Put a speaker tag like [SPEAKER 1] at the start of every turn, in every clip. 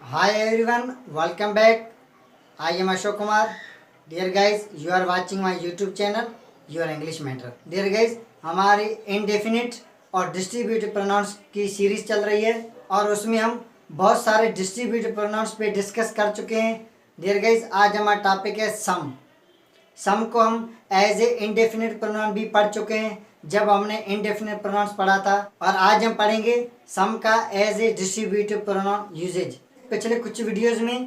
[SPEAKER 1] Hi everyone, welcome back. I am Ashok Kumar. Dear guys, you are watching my YouTube channel, Your English Mentor. Dear guys, हमारी indefinite और distributive pronouns की series चल रही है और उसमें हम बहुत सारे distributive pronouns पे डिस्कस कर चुके हैं. Dear guys, आज हमारा टॉपिक है सम. सम को हम एज ए इंडेफिनिट प्रोनाउन भी पढ़ चुके हैं जब हमने इंडेफिनिट प्रोनाउंस पढ़ा था, और आज हम पढ़ेंगे सम का as a distributive pronoun uses. पिछले कुछ वीडियोस में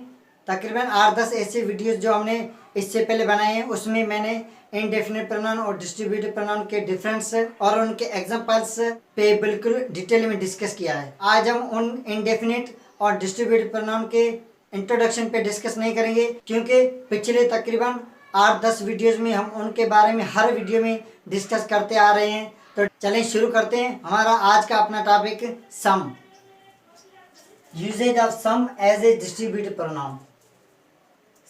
[SPEAKER 1] तकरीबन 8-10 ऐसे वीडियोस जो हमने इससे पहले बनाए हैं उसमें मैंने इंडेफिनिट प्रोनाउन और डिस्ट्रीब्यूटिव प्रोनाउन के डिफरेंस और उनके एग्जांपल्स पे बिल्कुल डिटेल में डिस्कस किया है. आज हम उन इंडेफिनिट और डिस्ट्रीब्यूटिव प्रोनाउन के इंट्रोडक्शन पे डिस्कस नहीं करेंगे क्योंकि पिछले तकरीबन 8-10 वीडियोस में हम उनके बारे में हर वीडियो में डिस्कस करते आ रहे हैं. तो चलें शुरू करते हैं. हमारा आज का अपना topic some. Usages of some as a distributive pronoun.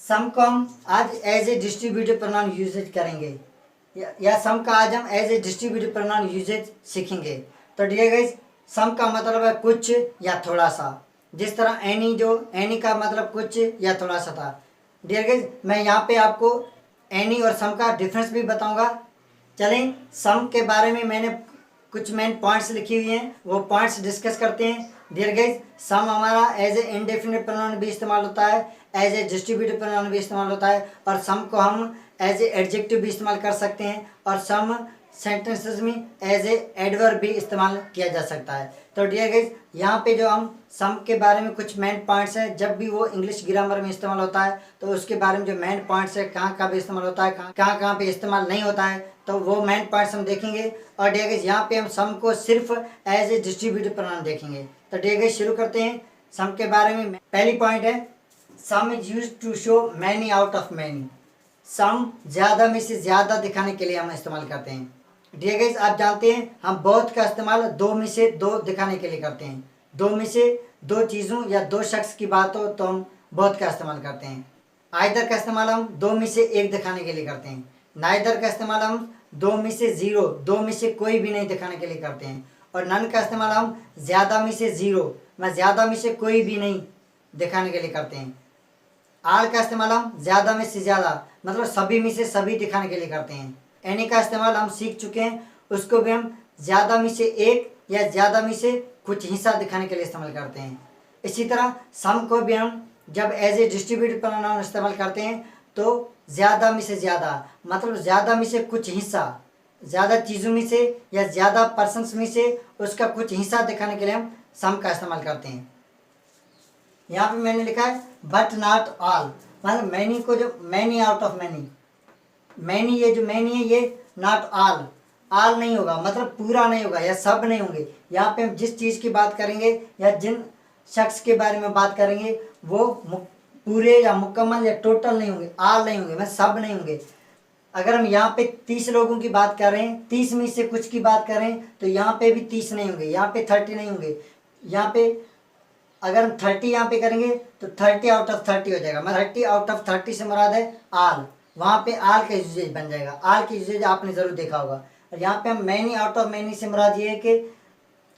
[SPEAKER 1] Some को हम आज as a distributive pronoun usages करेंगे या सम का आज हम as a distributive pronoun usages सीखेंगे. तो डियर गाइस, सम का मतलब है कुछ या थोड़ा सा. जिस तरह एनी का मतलब कुछ या थोड़ा सा था. डियर गाइस, मैं यहाँ पे आपको एनी और सम का डिफरेंस भी बताऊंगा. चलें, सम के बारे में मैंने कुछ मेन पॉइंट्स लिखी हुई हैं, वो पॉइंट्स डिस्कस करते हैं. डियर गाइस, सम हमारा एज ए इंडेफिनिट प्रोनाउन भी इस्तेमाल होता है, एज ए डिस्ट्रीब्यूटिव प्रोनाउन भी इस्तेमाल होता है, और सम को हम एज ए एडजेक्टिव भी इस्तेमाल कर सकते हैं, और सम सेंटेंसेस में एज ए एडवर्ब भी इस्तेमाल किया जा सकता है. तो डियर गाइस, यहाँ पे जो हम सम के बारे में कुछ मेन पॉइंट्स हैं, जब भी वो इंग्लिश ग्रामर में इस्तेमाल होता है तो उसके बारे में जो मेन पॉइंट्स है, कहाँ कहाँ पे इस्तेमाल होता है, कहाँ पे इस्तेमाल नहीं होता है, तो वो मेन पॉइंट्स हम देखेंगे. और डियर गाइस, यहाँ पे हम सम को सिर्फ एज ए डिस्ट्रीब्यूटिव प्रोनाउन देखेंगे. तो डियर गाइस, शुरू करते हैं सम के बारे में. पहली पॉइंट है some is used to show many out of many. Some ज़्यादा में से ज़्यादा दिखाने के लिए हम इस्तेमाल करते हैं. डियर गाइस, आप जानते हैं हम बोथ का इस्तेमाल दो में से दो दिखाने के लिए करते हैं. दो में से दो चीज़ों या दो शख्स की बात हो तो हम बोथ का इस्तेमाल करते हैं. आइदर का इस्तेमाल हम दो में से एक दिखाने के लिए करते हैं. नाइदर का इस्तेमाल हम दो में से ज़ीरो, दो में से कोई भी नहीं दिखाने के लिए करते हैं. और नन का इस्तेमाल हम ज़्यादा में से ज़ीरो, ज़्यादा में से कोई भी नहीं दिखाने के लिए करते हैं. आल का इस्तेमाल हम ज़्यादा में से ज़्यादा मतलब सभी में से सभी दिखाने के लिए करते हैं. एनी का इस्तेमाल हम सीख चुके हैं, उसको भी हम ज़्यादा में से एक या ज़्यादा में से कुछ हिस्सा दिखाने के लिए इस्तेमाल करते हैं. इसी तरह सम को भी हम जब एज ए डिस्ट्रीब्यूटिव प्रोनाउन इस्तेमाल करते हैं तो ज़्यादा में से ज़्यादा मतलब ज़्यादा में से कुछ हिस्सा, ज़्यादा चीज़ों में से या ज़्यादा पर्सन्स में से उसका कुछ हिस्सा दिखाने के लिए हम सम का इस्तेमाल करते हैं. यहाँ पे मैंने लिखा है बट नॉट ऑल, मतलब मैनी को जो many out of many, many ये जो मैनी है ये नॉट ऑल, ऑल नहीं होगा मतलब पूरा नहीं होगा या सब नहीं होंगे. यहाँ पे हम जिस चीज़ की बात करेंगे या जिन शख्स के बारे में बात करेंगे वो पूरे या मुकम्मल या टोटल नहीं होंगे, ऑल नहीं होंगे, मतलब सब नहीं होंगे. अगर हम यहाँ पे 30 लोगों की बात कर रहे हैं, 30 में से कुछ की बात करें तो यहाँ पे भी 30 नहीं होंगे, यहाँ पे 30 नहीं होंगे. यहाँ पे अगर हम 30 यहाँ पे करेंगे तो 30 आउट ऑफ 30 हो जाएगा. मतलब 30 आउट ऑफ 30 से मुराद है आल. वहाँ पे आल का यूजेज बन जाएगा. आल का यूजेज आपने ज़रूर देखा होगा. और यहाँ पे हम मैनी आउट ऑफ मैनी से मुराद ये है कि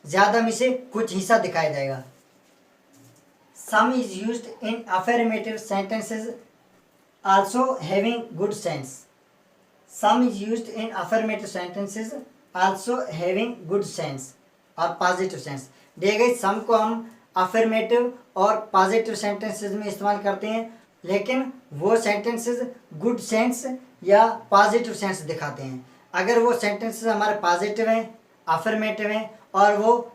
[SPEAKER 1] ज़्यादा में से कुछ हिस्सा दिखाया जाएगा. सम is used in affirmative sentences also having good sense. Some is used in affirmative sentences also having good sense और पॉजिटिव सेंस. देखिए, सम को हम अफर्मेटिव और पॉजिटिव सेंटेंसेस में इस्तेमाल करते हैं, लेकिन वो सेंटेंसेस गुड सेंस या पॉजिटिव सेंस दिखाते हैं. अगर वो सेंटेंसेस हमारे पॉजिटिव हैं, अफर्मेटिव हैं और वो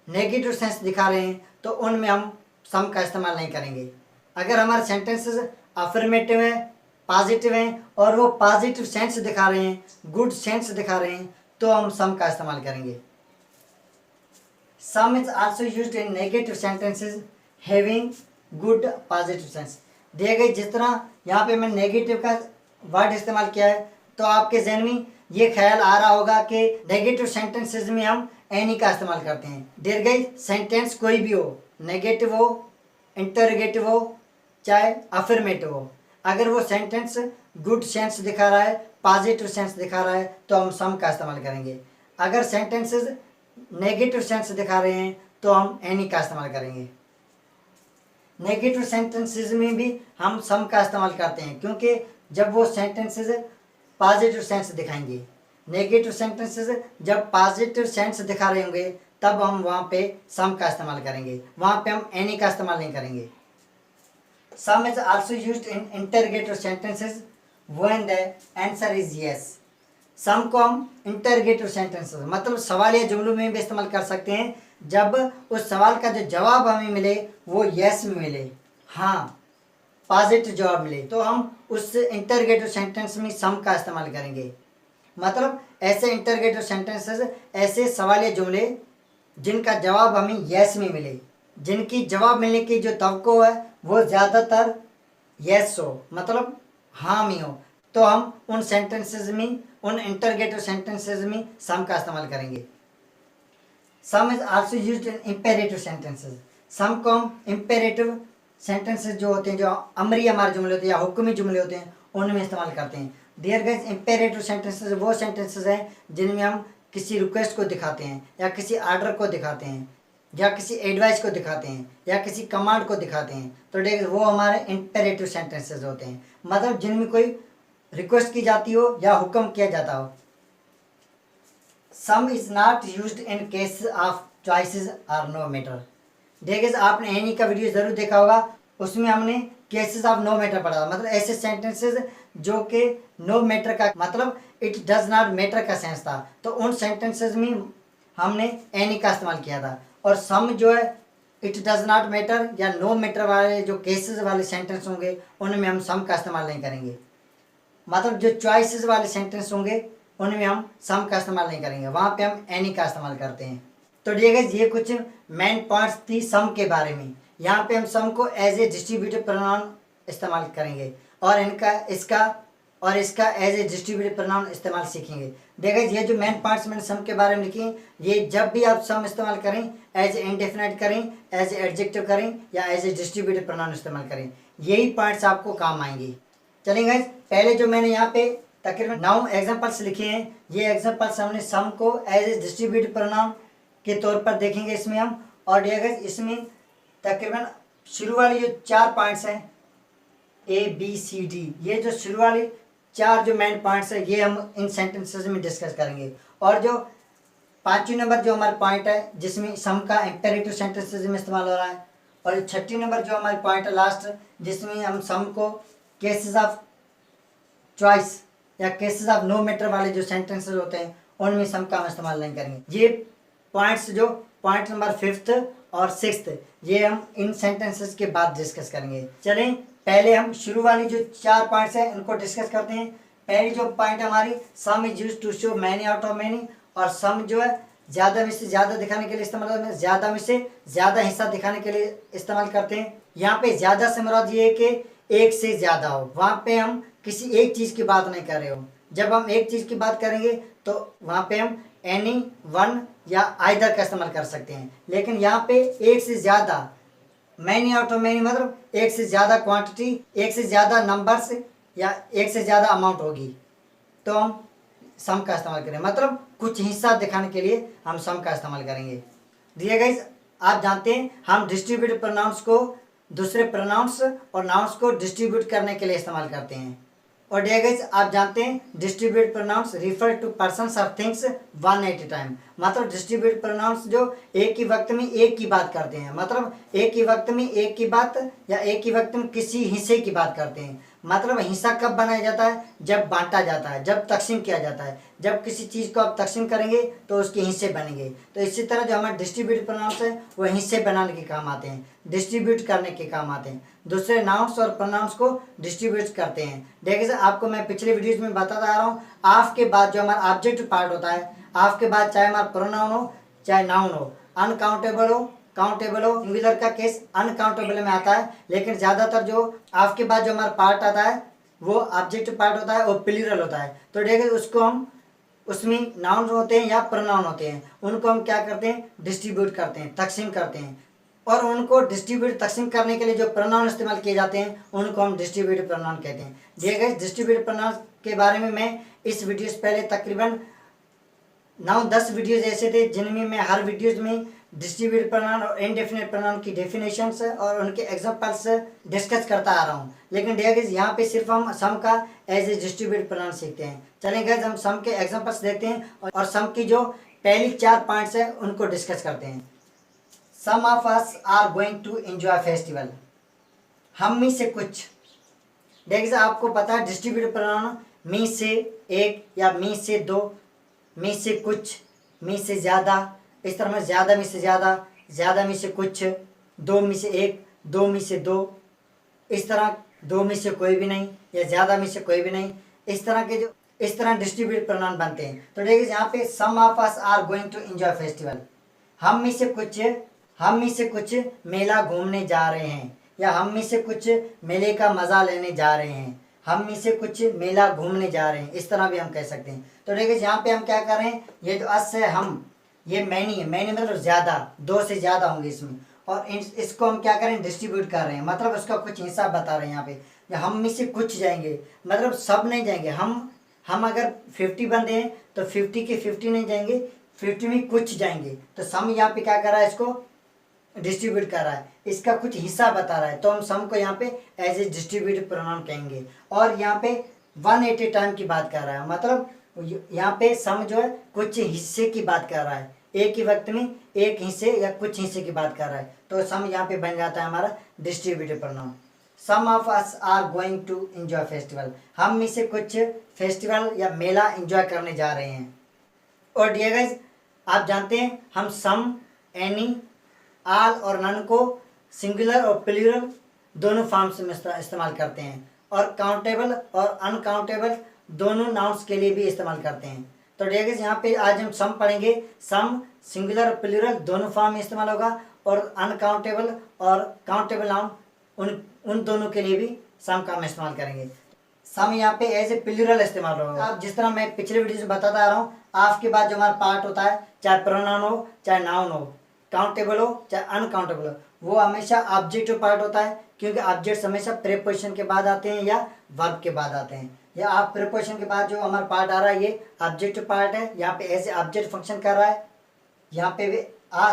[SPEAKER 1] नेगेटिव सेंस दिखा रहे हैं तो उनमें हम सम का इस्तेमाल नहीं करेंगे. अगर हमारे सेंटेंसेस अफर्मेटिव हैं, पॉजिटिव हैं और वो पॉजिटिव सेंस दिखा रहे हैं, गुड सेंस दिखा रहे हैं, तो हम सम का इस्तेमाल करेंगे. Some is also used in negative sentences having good positive sense. दिए गए जिस तरह यहाँ पे मैं नेगेटिव का वर्ड इस्तेमाल किया है तो आपके जहन में ये ख्याल आ रहा होगा कि नेगेटिव सेंटेंसेस में हम एनी का इस्तेमाल करते हैं. दिए गए सेंटेंस कोई भी हो, नेगेटिव हो, इंटरोगेटिव हो, चाहे अफर्मेटिव हो, अगर वो सेंटेंस गुड सेंस दिखा रहा है, पॉजिटिव सेंस दिखा रहा है तो हम सम का इस्तेमाल करेंगे. अगर सेंटेंसेस नेगेटिव सेंस दिखा रहे हैं तो हम एनी का इस्तेमाल करेंगे. नेगेटिव सेंटेंसेस में भी हम सम का इस्तेमाल करते हैं, क्योंकि जब वो सेंटेंसेस पॉजिटिव सेंस दिखाएंगे, नेगेटिव सेंटेंसेस जब पॉजिटिव सेंस दिखा रहे होंगे तब हम वहाँ पे सम का इस्तेमाल करेंगे, वहाँ पे हम एनी का इस्तेमाल नहीं करेंगे। Some is also used in interrogative sentences when the answer is yes. Some को हम इंटरोगेटिव सेंटेंसेस मतलब सवालिया जुमलों में भी इस्तेमाल कर सकते हैं, जब उस सवाल का जो जवाब हमें मिले वो यस में मिले, हाँ पॉजिटिव जवाब मिले, तो हम उस इंटरोगेटिव सेंटेंस में सम का इस्तेमाल करेंगे। मतलब ऐसे इंटरोगेटिव सेंटेंसेस ऐसे सवालिया जुमले जिनका जवाब हमें यस में मिले, जिनकी जवाब मिलने की जो तवक्को है वो ज़्यादातर यस हो, मतलब हाँ में हो, तो हम उन सेंटेंसेस में, उन इंटरोगेटिव सेंटेंसेस में सम का इस्तेमाल करेंगे। Some is also used in imperative sentences. Some को हम इंपेरेटिव सेंटेंसेस जो होते हैं, जो अमरी हमारे जुमले होते हैं या हुक्मी जुमले होते हैं, उनमें इस्तेमाल करते हैं। डियर गाइस, इंपेरेटिव सेंटेंसेस वो सेंटेंसेस हैं जिनमें हम किसी रिक्वेस्ट को दिखाते हैं या किसी आर्डर को दिखाते हैं या किसी एडवाइस को दिखाते हैं या किसी कमांड को दिखाते हैं, तो देखिए वो हमारे इंपेरेटिव सेंटेंसेस होते हैं, मतलब जिनमें कोई रिक्वेस्ट की जाती हो या हुक्म किया जाता हो। Some is not used in case of choices or no matter. देखिए आपने एनी का वीडियो जरूर देखा होगा, उसमें हमने केसेस ऑफ नो मैटर पढ़ा, मतलब ऐसे सेंटेंसेस जो कि नो मैटर का मतलब इट डज नॉट मैटर का सेंस था, तो उन सेंटेंसेस में हमने एनी का इस्तेमाल किया था। और सम जो है इट डज नॉट मैटर या नो मैटर वाले जो केसेस वाले सेंटेंस होंगे उनमें हम सम का इस्तेमाल नहीं करेंगे, मतलब जो चॉइसेस वाले सेंटेंस होंगे उनमें हम सम का इस्तेमाल नहीं करेंगे, वहाँ पे हम एनी का इस्तेमाल करते हैं। तो ये कुछ मेन पॉइंट्स थी सम के बारे में। यहाँ पे हम सम को एज ए डिस्ट्रीब्यूटिव प्रोनाउन इस्तेमाल करेंगे और इसका एज ए डिस्ट्रीब्यूटिव प्रोनाउन इस्तेमाल सीखेंगे। देखिए ये जो मेन पॉइंट्स मैंने सम के बारे में लिखे हैं, ये जब भी आप सम इस्तेमाल करें एज ए इंडेफिनिट करें, एज ए एडजेक्टिव करें या एज ए डिस्ट्रीब्यूटिव प्रोनाउन इस्तेमाल करें, यही पॉइंट्स आपको काम आएंगे। चलिए गाइस, पहले जो मैंने यहाँ पे तकरीबन 9 एग्जांपल्स लिखे हैं, ये एग्जांपल्स हमने सम को एज ए डिस्ट्रीब्यूटिव प्रोनाउन के तौर पर देखेंगे इसमें हम। और गाइस इसमें तकरीबन शुरू वाली जो 4 पॉइंट्स हैं ABCD, ये जो शुरू वाली 4 जो मेन पॉइंट्स है ये हम इन सेंटेंसेस में डिस्कस करेंगे। और जो 5वीं नंबर जो हमारा पॉइंट है जिसमें सम का इंपेरेटिव सेंटेंसेस में इस्तेमाल हो रहा है, और 6ठी नंबर जो हमारी पॉइंट है लास्ट, जिसमें हम सम को केसेस ऑफ चॉइस या केसेस ऑफ नो मैटर वाले जो सेंटेंसेस होते हैं उनमें सम का हम इस्तेमाल नहीं करेंगे। ये पॉइंट्स जो पॉइंट नंबर 5th और 6th ये हम इन सेंटेंसेस के बाद डिस्कस करेंगे। चलें पहले हम शुरू वाली जो 4 पॉइंट्स हैं उनको डिस्कस करते हैं। पहली जो पॉइंट हमारी some is used to show many out of many, और सम जो है ज़्यादा में से ज़्यादा दिखाने के लिए इस्तेमाल करते हैं, ज़्यादा में से ज़्यादा हिस्सा दिखाने के लिए इस्तेमाल करते हैं। यहाँ पे ज़्यादा से मुराद ये है कि एक से ज़्यादा हो, वहाँ पे हम किसी एक चीज़ की बात नहीं कर रहे हो। जब हम एक चीज़ की बात करेंगे तो वहाँ पे हम एनी, वन या आइदर का इस्तेमाल कर सकते हैं, लेकिन यहाँ पे एक से ज़्यादा, मैनी आउट ऑफ मैनी मतलब एक से ज़्यादा क्वांटिटी, एक से ज़्यादा नंबर्स या एक से ज़्यादा अमाउंट होगी तो हम सम का इस्तेमाल करें, मतलब कुछ हिस्सा दिखाने के लिए हम सम का इस्तेमाल करेंगे। डियर गाइस, आप जानते हैं हम डिस्ट्रीब्यूटिव प्रोनाउंस को दूसरे प्रोनाउंस और नाउंस को डिस्ट्रीब्यूट करने के लिए इस्तेमाल करते हैं। और डियर गाइस, आप जानते हैं distributive pronouns refer to persons और things one at a time, मतलब डिस्ट्रीब्यूटिव प्रोनाउंस जो एक ही वक्त में एक की बात करते हैं, मतलब एक ही वक्त में एक की बात या एक ही वक्त में किसी हिस्से की बात करते हैं। मतलब हिस्सा कब बनाया जाता है? जब बांटा जाता है, जब तकसीम किया जाता है। जब किसी चीज़ को आप तकसीम करेंगे तो उसके हिस्से बनेंगे। तो इसी तरह जो हमारे डिस्ट्रीब्यूटिव प्रोनाउंस है वो हिस्से बनाने के काम आते हैं, डिस्ट्रीब्यूट करने के काम आते हैं, दूसरे नाउंस और प्रोनाउंस को डिस्ट्रीब्यूट करते हैं। देखिए आपको मैं पिछले वीडियोज़ में बताता आ रहा हूँ, ऑफ के बाद जो हमारा ऑब्जेक्टिव पार्ट होता है, ऑफ के बाद चाहे हमारा प्रोनाउन हो चाहे नाउन हो, अनकाउंटेबल हो काउंटेबल हो, सिंगुलर का केस अनकाउंटेबल में आता है, लेकिन ज़्यादातर जो आपके बाद जो हमारा पार्ट आता है वो ऑब्जेक्टिव पार्ट होता है और प्लूरल होता है। तो देखिए उसको हम, उसमें नाउन होते हैं या प्रोनाउन होते हैं, उनको हम क्या करते हैं? डिस्ट्रीब्यूट करते हैं, तकसीम करते हैं। और उनको डिस्ट्रीब्यूट तकसीम करने के लिए जो प्रोनाउन इस्तेमाल किए जाते हैं उनको हम डिस्ट्रीब्यूटिव प्रोनाउन कहते हैं। देखिए डिस्ट्रीब्यूटिव प्रोनाउन के बारे में मैं इस वीडियो से पहले तकरीबन 9-10 वीडियोज़ ऐसे थे जिनमें मैं हर वीडियोज़ में डिस्ट्रीब्यूटिव प्रोनाउन और इनडेफिनिट प्रोनाउन की डेफिनेशंस और उनके एग्जांपल्स डिस्कस करता आ रहा हूँ। लेकिन डियर गाइस यहाँ पे सिर्फ हम सम का एज ए डिस्ट्रीब्यूटिव प्रोनाउन सीखते हैं। चलें गाइस हम सम के एग्जांपल्स देखते हैं और सम की जो पहली 4 पॉइंट्स है उनको डिस्कस करते हैं। Some of us are going to enjoy festival. हम में से कुछ, देखिए आपको पता है डिस्ट्रीब्यूटिव प्रोनाउन मी से एक या मी से दो, मी से कुछ, मी से ज़्यादा, इस तरह में ज़्यादा मी से ज़्यादा, ज़्यादा मी से कुछ, दो मी से एक, दो मी से दो, इस तरह दो मी से कोई भी नहीं या ज़्यादा मी से कोई भी नहीं, इस तरह के जो इस तरह डिस्ट्रीब्यूटिव प्रोनाउन बनते हैं। तो देखिए यहाँ पे some of us are going to enjoy festival. हम में से कुछ मेला घूमने जा रहे हैं या हम में से कुछ मेले का मज़ा लेने जा रहे हैं, हम में से कुछ मेला घूमने जा रहे हैं, इस तरह भी हम कह सकते हैं। तो देखिए यहाँ पे हम क्या कर रहे हैं, ये जो अस है हम, ये मैनी है, मैनी मतलब ज़्यादा, दो से ज़्यादा होंगे इसमें, और इसको हम क्या करें डिस्ट्रीब्यूट कर रहे हैं, मतलब उसका कुछ हिस्सा बता रहे हैं। यहाँ पे या हम में से कुछ जाएंगे मतलब सब नहीं जाएंगे, हम अगर 50 बंदे हैं तो 50 के 50 नहीं जाएंगे, 50 में कुछ जाएंगे। तो सम यहाँ पे क्या कर रहा है, इसको डिस्ट्रीब्यूट कर रहा है, इसका कुछ हिस्सा बता रहा है, तो हम सम को यहाँ पे एज ए डिस्ट्रीब्यूटिव प्रोनाउन कहेंगे। और यहाँ पे 1 एट ए टाइम की बात कर रहा है, मतलब यहाँ पे सम जो है कुछ हिस्से की बात कर रहा है, एक ही वक्त में एक हिस्से या कुछ हिस्से की बात कर रहा है, तो सम यहाँ पे बन जाता है हमारा distributive pronoun. Some of us are going to enjoy festival. हम में से कुछ फेस्टिवल या मेला एंजॉय करने जा रहे हैं। और डियर गाइस आप जानते हैं हम सम, एनी, आल और नन को सिंगुलर और प्लूरल दोनों फॉर्म्स में इस्तेमाल करते हैं, और काउंटेबल और अनकाउंटेबल दोनों नाउन्स के लिए भी इस्तेमाल करते हैं। तो डियर गाइस यहाँ पे आज हम सम पढ़ेंगे, सम सिंगुलर और प्लूरल दोनों फॉर्म में इस्तेमाल होगा, और अनकाउंटेबल और काउंटेबल नाउन उन दोनों के लिए भी सम का हम इस्तेमाल करेंगे। सम यहाँ पे एज ए प्लूरल इस्तेमाल होगा। आप जिस तरह मैं पिछले वीडियो में बताता आ रहा हूँ, ऑफ के बाद जो हमारा पार्ट होता है, चाहे प्रोनाउन हो चाहे नाउन हो, काउंटेबल हो चाहे अनकाउंटेबल हो, वो हमेशा ऑब्जेक्टिव पार्ट होता है, क्योंकि ऑब्जेक्ट्स हमेशा प्रीपोजिशन के बाद आते हैं या वर्ब के बाद आते हैं। या आप प्रीपोजिशन के बाद जो हमारा पार्ट आ रहा है ये ऑब्जेक्टिव पार्ट है, यहाँ पे एज ए ऑब्जेक्ट फंक्शन कर रहा है। यहाँ पे भी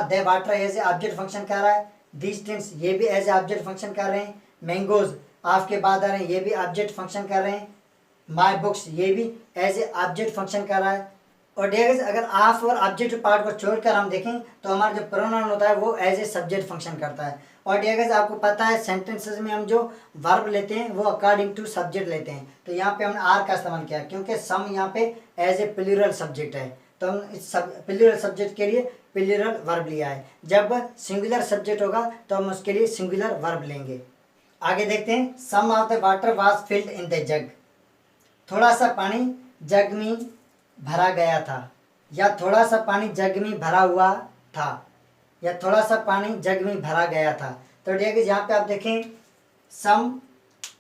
[SPEAKER 1] the water as a object function कर रहा है। दीज थिंग्स ये भी एज ए ऑब्जेक्ट फंक्शन कर रहे हैं। मैंगोज ऑफ के बाद आ रहे हैं, ये भी ऑब्जेक्ट फंक्शन कर रहे हैं। माई बुक्स ये भी एज ए ऑब्जेक्ट फंक्शन कर रहा है। और डियर गाइस अगर ऑफ और ऑब्जेक्ट पार्ट को छोड़कर हम देखें तो हमारा जो प्रोनाउन होता है वो एज ए सब्जेक्ट फंक्शन करता है। और डियर गाइस आपको पता है सेंटेंसेस में हम जो वर्ब लेते हैं वो अकॉर्डिंग टू सब्जेक्ट लेते हैं। तो यहाँ पे हमने आर का इस्तेमाल किया क्योंकि सम यहाँ पे एज ए प्लूरल सब्जेक्ट है, तो हम इस प्लूरल सब्जेक्ट के लिए प्लूरल वर्ब लिया है। जब सिंगुलर सब्जेक्ट होगा तो हम उसके लिए सिंगुलर वर्ब लेंगे। आगे देखते हैं, some of the water was filled in the jug. थोड़ा सा पानी जग में भरा गया था, या थोड़ा सा पानी जग में भरा हुआ था, या थोड़ा सा पानी जग में भरा गया था। तो देखिए यहाँ पे आप देखें सम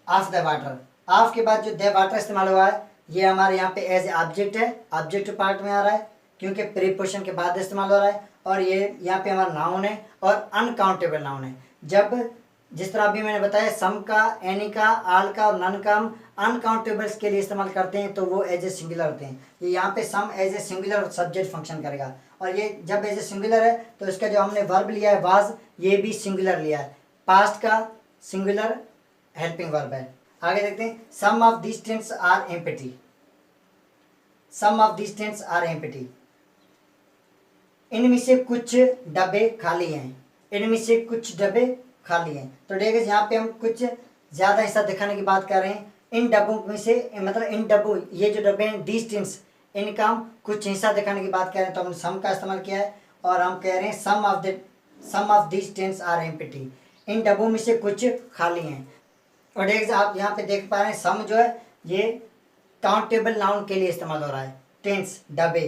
[SPEAKER 1] ऑफ द वाटर, ऑफ के बाद जो द वाटर इस्तेमाल हुआ है ये हमारे यहाँ पे एज ए ऑब्जेक्ट है, ऑब्जेक्ट पार्ट में आ रहा है क्योंकि प्रीपोजिशन के बाद इस्तेमाल हो रहा है। और ये यहाँ पे हमारा नाउन है और अनकाउंटेबल नाउन है। जब जिस तरह अभी मैंने बताया सम का, एनी का, आल का और नन का हम अनकाउंटेबल्स के लिए इस्तेमाल करते हैं तो वो एज ए सिंगुलर होते हैं। ये यहाँ पे some as a singular subject function करेगा, और ये जब एज ए सिंगुलर है तो इसका जो हमने वर्ब लिया है वाज, ये भी सिंगुलर लिया है, पास्ट का सिंगुलर हेल्पिंग वर्ब है। आगे देखते हैं, some of these tins are empty. Some of these tins are empty, इनमें से कुछ डब्बे खाली हैं, इनमें से कुछ डब्बे खाली हैं। तो देखिए यहाँ पे हम कुछ ज़्यादा हिस्सा दिखाने की बात कर रहे हैं। इन डब्बों में से मतलब इन डब्बों, ये जो डब्बे हैं दीज टिन्स, इनका हम कुछ हिस्सा दिखाने की बात कर रहे हैं तो हमने सम का इस्तेमाल किया है, और हम कह रहे हैं some of these tins are empty. इन डब्बों में से कुछ खाली हैं। और देखिए आप यहाँ पे देख पा रहे हैं सम जो है ये काउंटेबल नाउन के लिए इस्तेमाल हो रहा है। टेंस डब्बे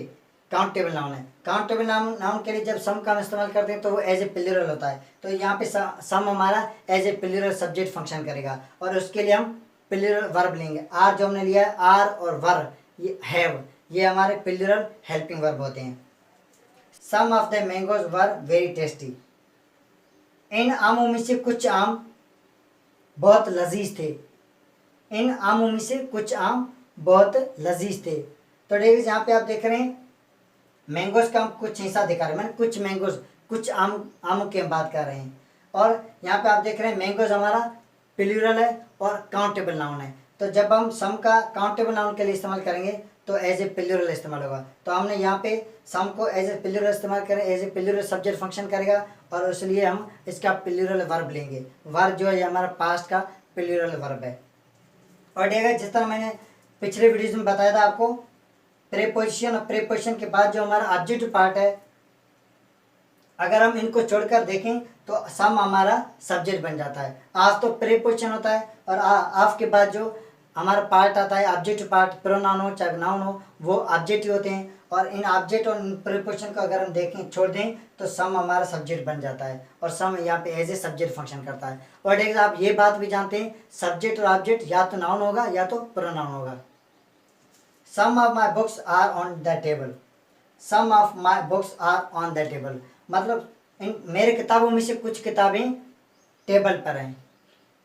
[SPEAKER 1] काउंटेबल नाउन है। काउंटेबल नाउन के लिए जब सम का हम इस्तेमाल करते हैं तो वो एज ए प्लूरल होता है, तो यहाँ पे सम हमारा as a plural subject function करेगा, और उसके लिए हम प्लूरल वर्ब लेंगे। आर जो हमने लिया है, आर और वर ये हैव, ये हमारे प्लूरल हेल्पिंग वर्ब होते हैं। Some of the mangoes were very tasty. इन आमों में से कुछ आम बहुत लजीज थे। इन आमों में से कुछ आम बहुत लजीज थे। तो देखिए यहाँ पे आप देख रहे हैं मैंगोज का हम कुछ हिस्सा दिखा रहे हैं, मैंने कुछ मैंगोज, कुछ आमों की हम बात कर रहे हैं। और यहाँ पे आप देख रहे हैं मैंगोज हमारा प्लूरल है और काउंटेबल नाउन है। तो जब हम सम का काउंटेबल नाउन के लिए इस्तेमाल करेंगे तो एज ए प्लूरल इस्तेमाल होगा। तो हमने यहाँ पे सम को एज ए प्लूरल इस्तेमाल करें, as a plural subject function करेगा और इसलिए हम इसका प्लूरल वर्ब लेंगे। वर्ब जो है हमारा पास्ट का प्लूरल वर्ब है। और देखिए जिस तरह मैंने पिछले वीडियोज में बताया था आपको, प्रीपोजिशन और प्रीपोजिशन के बाद जो हमारा ऑब्जेक्टिव पार्ट है, अगर हम इनको छोड़कर देखें तो सम हमारा सब्जेक्ट बन जाता है। ऑफ तो प्रीपोजिशन होता है और ऑफ के बाद जो हमारा पार्ट आता है ऑब्जेक्टिव पार्ट, प्रोनाउन हो चाहे नाउन हो, वो ऑब्जेक्टिव होते हैं। और इन ऑब्जेक्ट और प्रीपोजिशन को अगर हम देखें छोड़ दें तो सम हमारा सब्जेक्ट बन जाता है और सम यहाँ पे एज ए सब्जेक्ट फंक्शन करता है। और देखिए आप ये बात भी जानते हैं सब्जेक्ट और ऑब्जेक्ट या तो नाउन होगा या तो प्रोनाउन होगा। Some of my books are on the table. Some of my books are on the table मतलब मेरे किताबों में से कुछ किताबें टेबल पर हैं।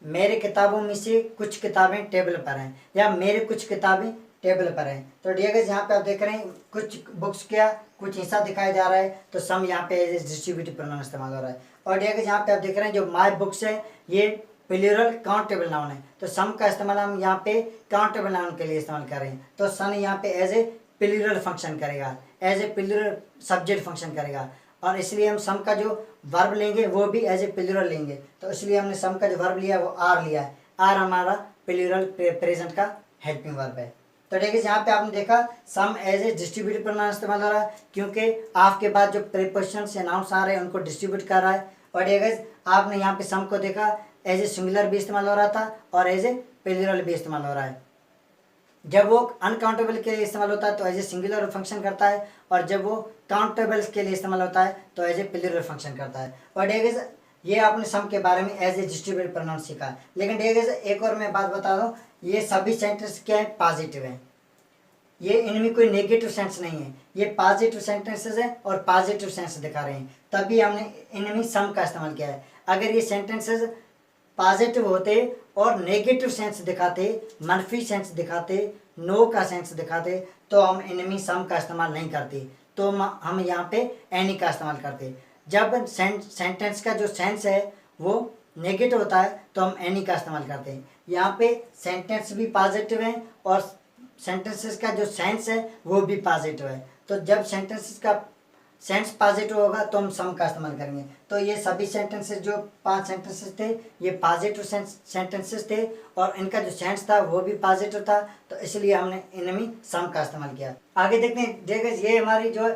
[SPEAKER 1] मेरे किताबों में से कुछ किताबें टेबल पर हैं या मेरे कुछ किताबें टेबल पर हैं। तो डियर गाइस यहाँ पे आप देख रहे हैं कुछ बुक्स का कुछ हिस्सा दिखाया जा रहा है तो सम यहाँ पे एज डिस्ट्रीब्यूटिव प्रोनाउन इस्तेमाल हो रहा है। और डियर गाइस यहाँ पे आप देख रहे हैं जो माय बुक्स है ये प्लूरल काउंटेबल नाउन है। तो सम का इस्तेमाल हम यहाँ पे काउंटेबल नाउन के लिए इस्तेमाल कर रहे हैं। तो सन यहाँ पे एज ए प्लूरल फंक्शन करेगा, as a plural subject function करेगा और इसलिए हम सम का जो वर्ब लेंगे वो भी एज ए प्लूरल लेंगे। तो इसलिए हमने सम का जो वर्ब लिया वो आर लिया है। आर हमारा प्लूरल प्रेजेंट का हेल्पिंग वर्ब है। तो देखिए यहाँ पे आपने देखा सम एज ए डिस्ट्रीब्यूटिव प्रोनाउन इस्तेमाल हो रहा है क्योंकि ऑफ के बाद जो प्रीपोजिशन से नाउन्स आ रहे हैं उनको डिस्ट्रीब्यूट कर रहा है। और देखिए आपने यहाँ पे सम को देखा एज ए सिंगुलर भी इस्तेमाल हो रहा था और एज ए प्लूरल भी इस्तेमाल हो रहा है। जब वो अनकाउंटेबल के लिए इस्तेमाल होता है तो एज ए सिंगुलर फंक्शन करता है और जब वो काउंटेबल के लिए इस्तेमाल होता है तो एज ए प्लूरल फंक्शन करता है। और डेगेज ये आपने सम के बारे में एज ए डिस्ट्रीब्यूटिव प्रोनाउन सीखा है। लेकिन डेगेज एक और मैं बात बता दूं, ये सभी सेंटेंस क्या है पॉजिटिव हैं, ये इनमें कोई नेगेटिव सेंस नहीं है। ये पॉजिटिव सेंटेंसेस है और पॉजिटिव सेंस दिखा रहे हैं तभी हमने इनमें सम का इस्तेमाल किया है। अगर ये सेंटेंसेस पॉजिटिव होते और नेगेटिव सेंस दिखाते, मनफी सेंस दिखाते, नो का सेंस दिखाते तो हम इनमें सम का इस्तेमाल नहीं करते, तो हम यहाँ पे एनी का इस्तेमाल करते। जब सेंटेंस का जो सेंस है वो नेगेटिव होता है तो हम एनी का इस्तेमाल करते हैं। यहाँ पे सेंटेंस भी पॉजिटिव है और सेंटेंसेस का जो सेंस है वो भी पॉजिटिव है। तो जब सेंटेंसेस का सेंस पॉजिटिव होगा तो हम सम का इस्तेमाल करेंगे। तो ये सभी सेंटेंसेस जो 5 सेंटेंसेस थे ये पॉजिटिव सेंटेंसेस थे और इनका जो सेंस था वो भी पॉजिटिव था, तो इसलिए हमने इनमें सम का इस्तेमाल किया। आगे देखते हैं। देखिए ये हमारी जो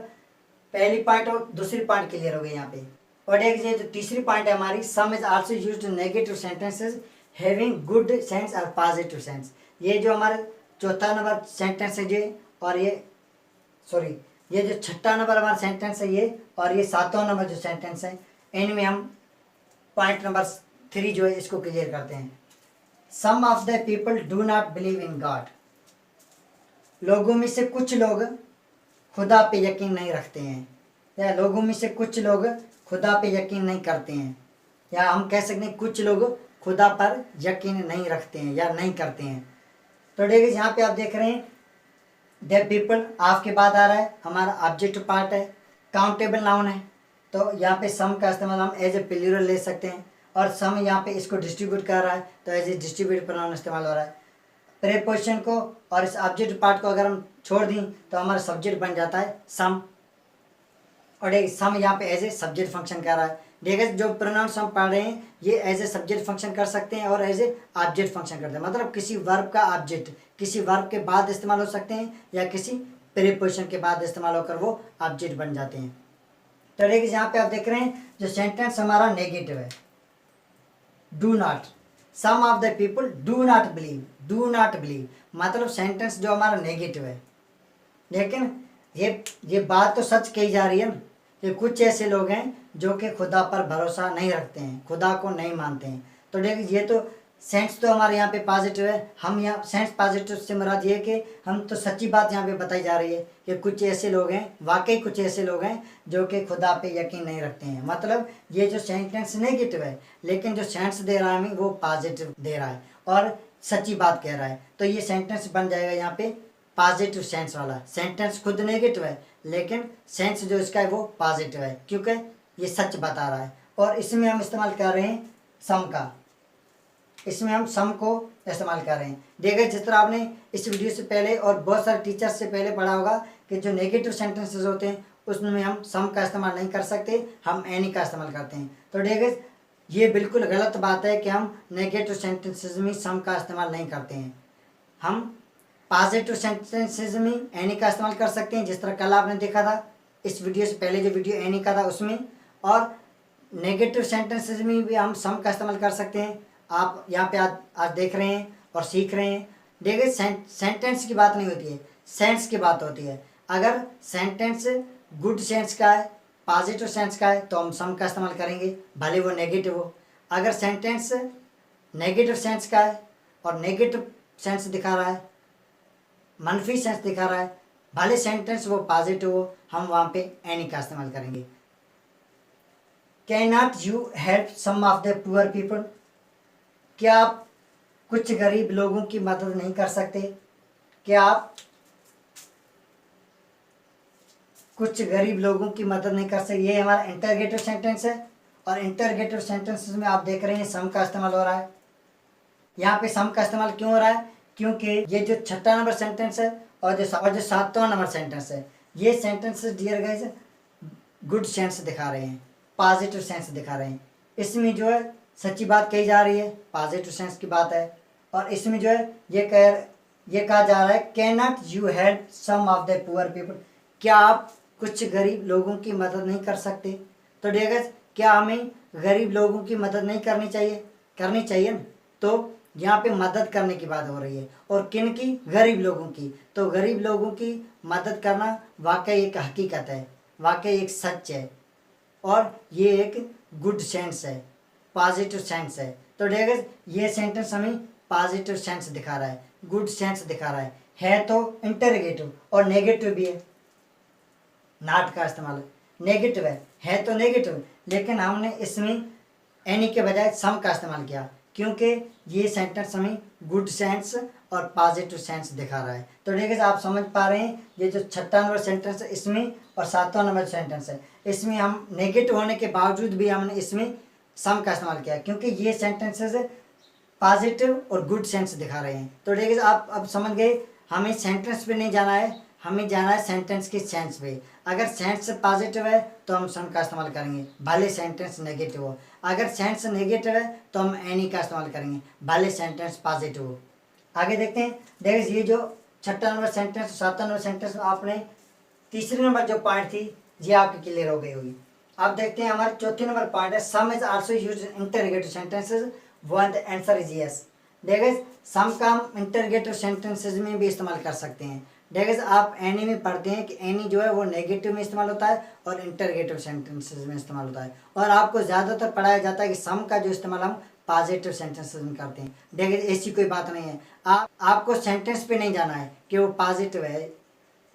[SPEAKER 1] पहली पॉइंट और दूसरी पॉइंट क्लियर हो गई यहाँ पे। और देखिए जो तीसरी पॉइंट है हमारी, some is also used in negative sentences having good sense और पॉजिटिव सेंस। ये जो हमारा चौथा नंबर सेंटेंस है ये, और ये जो छठा नंबर हमारा सेंटेंस है ये, और ये सातवां नंबर जो सेंटेंस है, इनमें हम पॉइंट नंबर 3 जो है इसको क्लियर करते हैं। Some of the people do not believe in God. लोगों में से कुछ लोग खुदा पे यकीन नहीं रखते हैं, या लोगों में से कुछ लोग खुदा पे यकीन नहीं करते हैं, या हम कह सकते हैं कुछ लोग खुदा पर यकीन नहीं रखते हैं या नहीं करते हैं। तो देखिए यहाँ पे आप देख रहे हैं द पीपल ऑफ के बाद आ रहा है, हमारा ऑब्जेक्टिव पार्ट है, काउंटेबल नाउन है, तो यहाँ पे सम का इस्तेमाल हम एज ए प्लूरल ले सकते हैं। और सम यहाँ पे इसको डिस्ट्रीब्यूट कर रहा है तो एज ए डिस्ट्रीब्यूट प्रोनाउन इस्तेमाल हो रहा है। प्रीपोजिशन को और इस ऑब्जेक्टिव पार्ट को अगर हम छोड़ दें तो हमारा सब्जेक्ट बन जाता है सम, और एक सम यहाँ पे एज ए सब्जेक्ट फंक्शन कर रहा है। देखिए जो प्रोनाउन हम पढ़ रहे हैं ये एज ए सब्जेक्ट फंक्शन कर सकते हैं और एज ए ऑब्जेक्ट फंक्शन करते हैं, मतलब किसी वर्ब का ऑब्जेक्ट किसी वर्ब के बाद इस्तेमाल हो सकते हैं या किसी प्रीपोजिशन के बाद इस्तेमाल होकर वो ऑब्जेक्ट बन जाते हैं। तो देखिए यहाँ पे आप देख रहे हैं जो सेंटेंस हमारा नेगेटिव है, do not, some of the people do not believe, do not believe मतलब सेंटेंस जो हमारा नेगेटिव है, लेकिन ये बात तो सच कही जा रही है ना कि कुछ ऐसे लोग हैं जो कि खुदा पर भरोसा नहीं रखते हैं, खुदा को नहीं मानते हैं। तो देखिए ये तो सेंस तो हमारे यहाँ पे पॉजिटिव है, हम यहाँ सेंस पॉजिटिव से मुराद ये कि हम तो सच्ची बात यहाँ पे बताई जा रही है कि कुछ ऐसे लोग हैं, वाकई कुछ ऐसे लोग हैं जो कि खुदा पे यकीन नहीं रखते हैं। मतलब ये जो सेंटेंस नेगेटिव है लेकिन जो सेंस दे रहा है हमें वो पॉजिटिव दे रहा है और सच्ची बात कह रहा है, तो ये सेंटेंस बन जाएगा यहाँ पे पॉजिटिव सेंस वाला। सेंटेंस खुद नेगेटिव है लेकिन सेंस जो इसका है वो पॉजिटिव है, क्योंकि ये सच बता रहा है। और इसमें हम इस्तेमाल कर रहे हैं सम का, इसमें हम सम को इस्तेमाल कर रहे हैं। देखिए जिस तरह आपने इस वीडियो से पहले और बहुत सारे टीचर्स से पहले पढ़ा होगा कि जो नेगेटिव सेंटेंसेस होते हैं उसमें हम सम का इस्तेमाल नहीं कर सकते, हम एनी का इस्तेमाल करते हैं। तो देखिए ये बिल्कुल गलत बात है कि हम नेगेटिव सेंटेंसेस में सम का इस्तेमाल नहीं करते हैं। हम पॉजिटिव सेंटेंसेस में एनी का इस्तेमाल कर सकते हैं, जिस तरह कल आपने देखा था इस वीडियो से पहले जो वीडियो एनी का था उसमें। और नेगेटिव सेंटेंसेस में भी हम सम का इस्तेमाल कर सकते हैं। आप यहाँ पे आज देख रहे हैं और सीख रहे हैं। देखिए सेंटेंस की बात नहीं होती है, सेंस की बात होती है। अगर सेंटेंस गुड सेंस का है, पॉजिटिव सेंस का है, तो हम सम का इस्तेमाल करेंगे भले वो नेगेटिव हो। अगर सेंटेंस नेगेटिव सेंस का है और नेगेटिव सेंस दिखा रहा है, मनफी सेंस दिखा रहा है, भले सेंटेंस वो पॉजिटिव हो, हम वहाँ पे एनी का इस्तेमाल करेंगे। Can not you help some of the poor people? क्या आप कुछ गरीब लोगों की मदद नहीं कर सकते? क्या आप कुछ गरीब लोगों की मदद नहीं कर सकते? ये हमारा इंटरगेटिव सेंटेंस है। और इंटरगेटिव सेंटेंसेस में आप देख रहे हैं सम का इस्तेमाल हो रहा है। यहाँ पे सम का इस्तेमाल क्यों हो रहा है? क्योंकि ये जो छठा नंबर सेंटेंस है और जो सातवां नंबर सेंटेंस है, ये sentences dear guys good sense दिखा रहे हैं, पॉजिटिव सेंस दिखा रहे हैं। इसमें जो है सच्ची बात कही जा रही है, पॉजिटिव सेंस की बात है। और इसमें जो है ये कहा जा रहा है can not you help some of the poor people? क्या आप कुछ गरीब लोगों की मदद नहीं कर सकते? तो डियर क्या हमें गरीब लोगों की मदद नहीं करनी चाहिए? करनी चाहिए ना। तो यहाँ पे मदद करने की बात हो रही है, और किन की? गरीब लोगों की। तो गरीब लोगों की मदद करना वाकई एक हकीकत है, वाकई एक सच है, और ये एक गुड सेंस है, पॉजिटिव सेंस है। तो देखिए ये सेंटेंस हमें पॉजिटिव सेंस दिखा रहा है, गुड सेंस दिखा रहा है तो इंटरगेटिव और नेगेटिव भी है। नॉट का इस्तेमाल नेगेटिव है तो नेगेटिव, लेकिन हमने इसमें एनी के बजाय सम का इस्तेमाल किया, क्योंकि ये सेंटेंस हमें गुड सेंस और पॉजिटिव सेंस दिखा रहा है। तो देखिए आप समझ पा रहे हैं, ये जो छठा नंबर सेंटेंस है इसमें और सातवां नंबर सेंटेंस है, इसमें हम नेगेटिव होने के बावजूद भी हमने इसमें सम का इस्तेमाल किया, क्योंकि ये सेंटेंसेस पॉजिटिव और गुड सेंस दिखा रहे हैं। तो देखिए आप अब समझ गए, हमें सेंटेंस पे नहीं जाना है, हमें जाना है सेंटेंस के सेंस पे। अगर सेंस पॉजिटिव है तो हम सम का इस्तेमाल करेंगे, भले सेंटेंस नेगेटिव हो। अगर सेंस नेगेटिव है तो हम एनी का इस्तेमाल करेंगे, भले सेंटेंस पॉजिटिव हो। आगे देखते हैं। देखिए ये जो छठा नंबर सेंटेंस, सातवां नंबर सेंटेंस, आपने तीसरे नंबर जो पॉइंट थी ये आपकी क्लियर हो गई होगी। अब देखते हैं हमारे चौथे नंबर पॉइंट है some is also used in interrogative sentences when the answer is yes. देखिए सम का हम इंटरोगेटिव सेंटेंसेस में भी इस्तेमाल कर सकते हैं। देखिए आप एनी में पढ़ते हैं कि एनी जो है वो नेगेटिव में इस्तेमाल होता है और इंटरोगेटिव सेंटेंसेस में इस्तेमाल होता है, और आपको ज़्यादातर पढ़ाया जाता है कि सम का जो इस्तेमाल हम पॉजिटिव सेंटेंसेस में करते हैं। देखिए ऐसी कोई बात नहीं है, आपको सेंटेंस पे नहीं जाना है कि वो पॉजिटिव है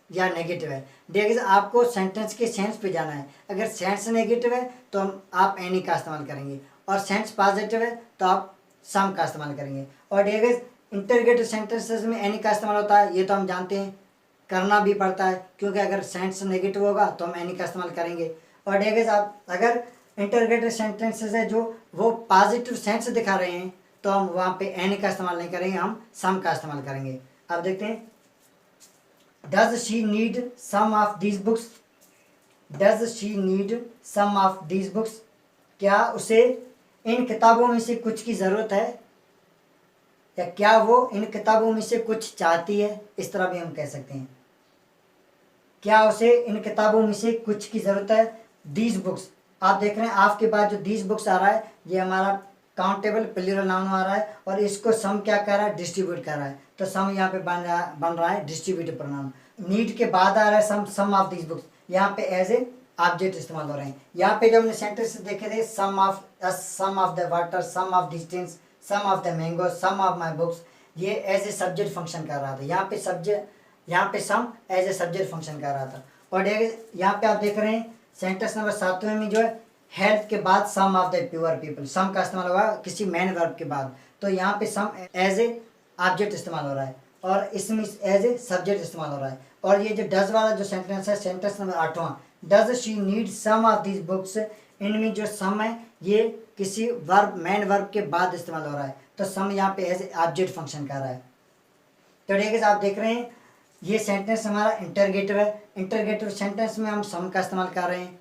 [SPEAKER 1] या नेगेटिव है। देखिए आपको सेंटेंस के सेंस पे जाना है। अगर सेंस नेगेटिव है तो आप एनी का इस्तेमाल करेंगे, और सेंस पॉजिटिव है तो आप सम का इस्तेमाल करेंगे। और देखिए इंटरोगेटिव सेंटेंसेस में एनी का इस्तेमाल होता है, ये तो हम जानते हैं, करना भी पड़ता है, क्योंकि अगर सेंस नेगेटिव होगा तो हम एनी का इस्तेमाल करेंगे। और देखिए आप अगर इंटरोगेटिव सेंटेंसेस है जो वो पॉजिटिव सेंस दिखा रहे हैं तो हम वहाँ पे एनी का इस्तेमाल नहीं करेंगे, हम सम का इस्तेमाल करेंगे। अब देखते हैं does she need some of these books? Does she need some of these books? क्या उसे इन किताबों में से कुछ की ज़रूरत है, या क्या वो इन किताबों में से कुछ चाहती है? इस तरह भी हम कह सकते हैं, क्या उसे इन किताबों में से कुछ की ज़रूरत है। दीज बुक्स आप देख रहे हैं, आपके पास जो दीज बुक्स आ रहा है ये हमारा काउंटेबल प्लूरल नाउन आ रहा है, और इसको सम क्या कर रहा है? डिस्ट्रीब्यूट कर रहा है। तो सम यहाँ पे बन रहा है डिस्ट्रीब्यूटिव प्रोनाउन। नीड के बाद आ रहा है सम ऑफ दीज बुक्स, यहाँ पे एज ए ऑब्जेक्ट इस्तेमाल हो रहे हैं। यहाँ पे जो हमने सेंटेंस देखे थे some of the water, some of distance, some of the mango, some of my books, ये एज ए सब्जेक्ट फंक्शन कर रहा था। यहाँ पे some as a subject function कर रहा था। और यहाँ पे आप देख रहे हैं सेंटेंस नंबर 7वें में जो है हेल्प के बाद सम ऑफ द प्योर पीपल, सम का इस्तेमाल होगा किसी मेन वर्ब के बाद। तो यहाँ पे सम एज ए ऑब्जेक्ट इस्तेमाल हो रहा है, और इसमें एज ए सब्जेक्ट इस्तेमाल हो रहा है। और ये जो डज वाला जो सेंटेंस है, सेंटेंस नंबर 8वां, does she need some of these books इनमें जो सम है ये किसी वर्ब मेन वर्ब के बाद इस्तेमाल हो रहा है, तो सम यहाँ पे एज ऑब्जेक्ट फंक्शन कर रहा है। तो ठीक है, आप देख रहे हैं ये सेंटेंस हमारा इंटरगेटिव है। इंटरगेटिव सेंटेंस में हम सम का इस्तेमाल कर रहे हैं,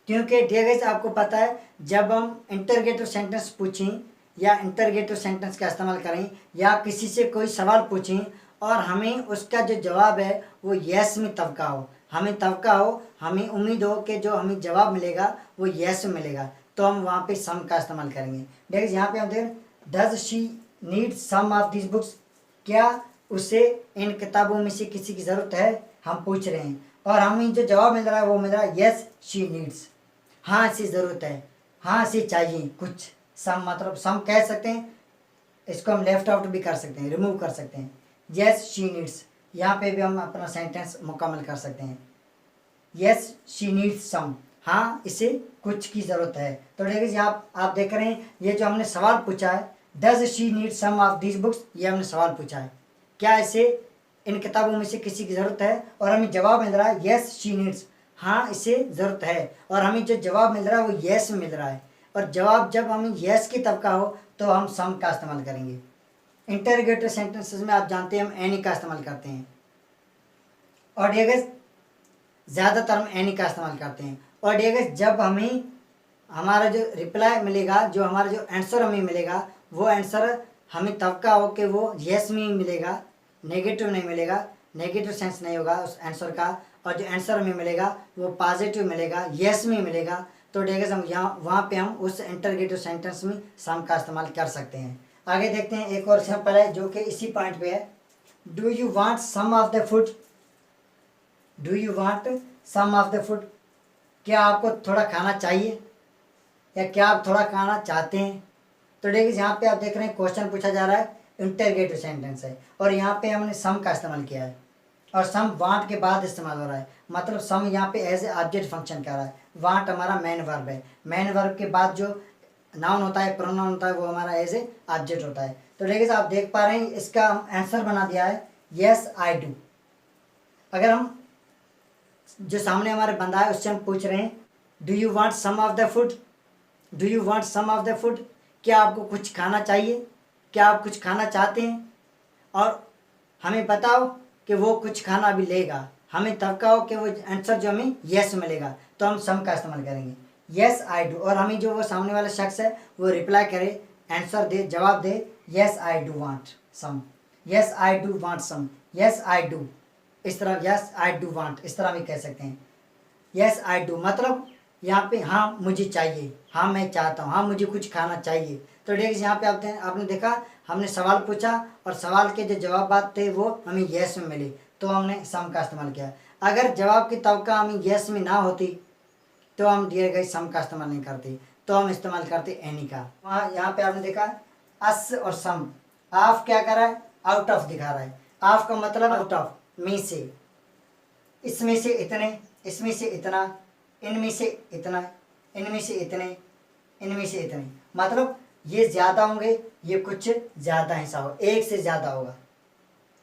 [SPEAKER 1] क्योंकि ठीक आपको पता है जब हम इंटरगेटिव सेंटेंस पूछें या इंटरगेटिव सेंटेंस का इस्तेमाल करें या किसी से कोई सवाल पूछें और हमें उसका जो जवाब है वो यस में तबका हो, हमें तबका हो, हमें उम्मीद हो कि जो हमें जवाब मिलेगा वो यस में मिलेगा, तो हम वहाँ पे सम का इस्तेमाल करेंगे। देखिए यहाँ पे हम देखें, does she need some of this books, क्या उसे इन किताबों में से किसी की ज़रूरत है, हम पूछ रहे हैं और हमें जो जवाब मिल रहा है वो मिल रहा है यस शी नीड्स, हाँ इसे ज़रूरत है, हाँ इसे चाहिए कुछ। सम मतलब सम कह सकते हैं, इसको हम लेफ्ट आउट भी कर सकते हैं, रिमूव कर सकते हैं। यस शी नीड्स, यहाँ पे भी हम अपना सेंटेंस मुकम्मल कर सकते हैं। यस शी नीड्स सम, हाँ इसे कुछ की ज़रूरत है। तो देखिए यहाँ आप देख रहे हैं ये जो हमने सवाल पूछा है, does she need some of this books, ये हमने सवाल पूछा है, क्या इसे इन किताबों में से किसी की ज़रूरत है, और हमें जवाब मिल रहा है यस शी नीड्स, हाँ इसे ज़रूरत है, और हमें जो जवाब मिल रहा है वो यस में मिल रहा है, और जवाब जब हमें यस की तबका हो तो हम सम का इस्तेमाल करेंगे। इंटरगेटिव सेंटेंसेस में आप जानते हैं हम एनी का इस्तेमाल करते हैं, और ठीक ज़्यादातर हम एनी का इस्तेमाल करते हैं। और ठीक जब हमें हमारा जो रिप्लाई मिलेगा, जो हमारा जो आंसर हमें मिलेगा, वो आंसर हमें तबका हो कि वो यस में ही मिलेगा, नेगेटिव नहीं मिलेगा, नेगेटिव सेंस नहीं होगा उस आंसर का, और जो आंसर हमें मिलेगा वो पॉजिटिव मिलेगा, यस में मिलेगा, तो ठीक है हम यहाँ वहाँ पे हम उस इंटरगेटिव सेंटेंस में सम का इस्तेमाल कर सकते हैं। आगे देखते हैं, एक और सिंपल है जो कि इसी पॉइंट पे है। Do you want some of the food, do you want some of the food, क्या आपको थोड़ा खाना चाहिए या क्या आप थोड़ा खाना चाहते हैं। तो देखिए यहाँ पे आप देख रहे हैं क्वेश्चन पूछा जा रहा है, इंटरगेटिव सेंटेंस है, और यहाँ पे हमने सम का इस्तेमाल किया है, और सम वांट के बाद इस्तेमाल हो रहा है, मतलब सम यहाँ पे एज ए ऑब्जेक्ट फंक्शन कर रहा है। वांट हमारा मेन वर्ब है, मेन वर्ब के बाद जो नाउन होता है, प्रोनाउन होता है, वो हमारा एज ए ऑब्जेक्ट होता है। तो देखिए आप देख पा रहे हैं इसका हम आंसर बना दिया है यस आई डू। अगर हम जो सामने हमारे बंदा है उससे हम पूछ रहे हैं do you want some of the food, do you want some of the food, क्या आपको कुछ खाना चाहिए, क्या आप कुछ खाना चाहते हैं, और हमें बताओ कि वो कुछ खाना अभी लेगा, हमें तब कहो कि वो आंसर जो हमें यस मिलेगा, तो हम सम का इस्तेमाल करेंगे यस आई डू, और हमें जो वो सामने वाला शख्स है वो रिप्लाई करे, आंसर दे, जवाब दे yes I do want some, yes I do want some, yes I do, इस तरह यस आई डू वांट, इस तरह भी कह सकते हैं। यस आई डू मतलब यहाँ पे हाँ मुझे चाहिए, हाँ मैं चाहता हूँ, हाँ मुझे कुछ खाना चाहिए। तो देखिए यहाँ पे आपने देखा हमने सवाल पूछा और सवाल के जो जवाब थे वो हमें यस में मिले, तो हमने सम का इस्तेमाल किया। अगर जवाब की तवक्का हमें यस में ना होती तो हम दिए गए सम का इस्तेमाल नहीं करते, तो हम इस्तेमाल करते एनी का। वहाँ यहाँ पे आपने देखा अस और सम, ऑफ क्या कर रहा है, आउट ऑफ दिखा रहा है, ऑफ का मतलब आउट ऑफ, में से, इसमें से इतने, इसमें से इतना, इनमें से इतना, इनमें से इतने, इनमें से इतने, मतलब ये ज़्यादा होंगे, ये कुछ ज़्यादा हिस्सा होगा, एक से ज़्यादा होगा।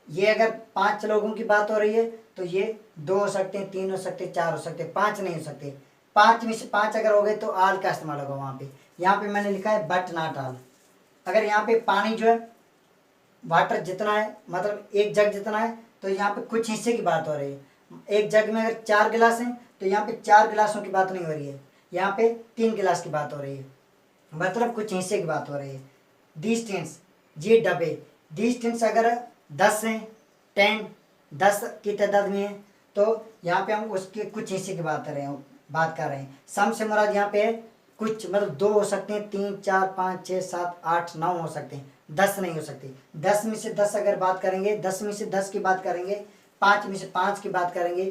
[SPEAKER 1] ये अगर 5 लोगों की बात हो रही है तो ये 2 हो सकते हैं, 3 हो सकते हैं, 4 हो सकते हैं, 5 नहीं हो सकते। 5 में से 5 अगर हो गए तो आल का इस्तेमाल होगा वहाँ पे। यहाँ पे मैंने लिखा है बट नॉट आल। अगर यहाँ पे पानी जो है वाटर जितना है, मतलब एक जग जितना है, तो यहाँ पे कुछ हिस्से की बात हो रही है। एक जग में अगर 4 गिलास हैं तो यहाँ पे 4 गिलासों की बात नहीं हो रही है, यहाँ पे 3 गिलास की बात हो रही है, मतलब कुछ हिस्से की बात हो रही है। दीज टेंस, ये डब्बे, दीज टेंस अगर 10 हैं, 10 की तादाद में है, तो यहाँ पे हम उसके कुछ हिस्से की बात कर रहे हैं। सम से मुराद यहाँ पे है कुछ, मतलब 2 हो सकते हैं, 3, 4, 5, 6, 7, 8, 9 हो सकते हैं, 10 नहीं हो सकते। 10 में से 10 अगर बात करेंगे, 10 में से 10 की बात करेंगे, 5 में से 5 की बात करेंगे,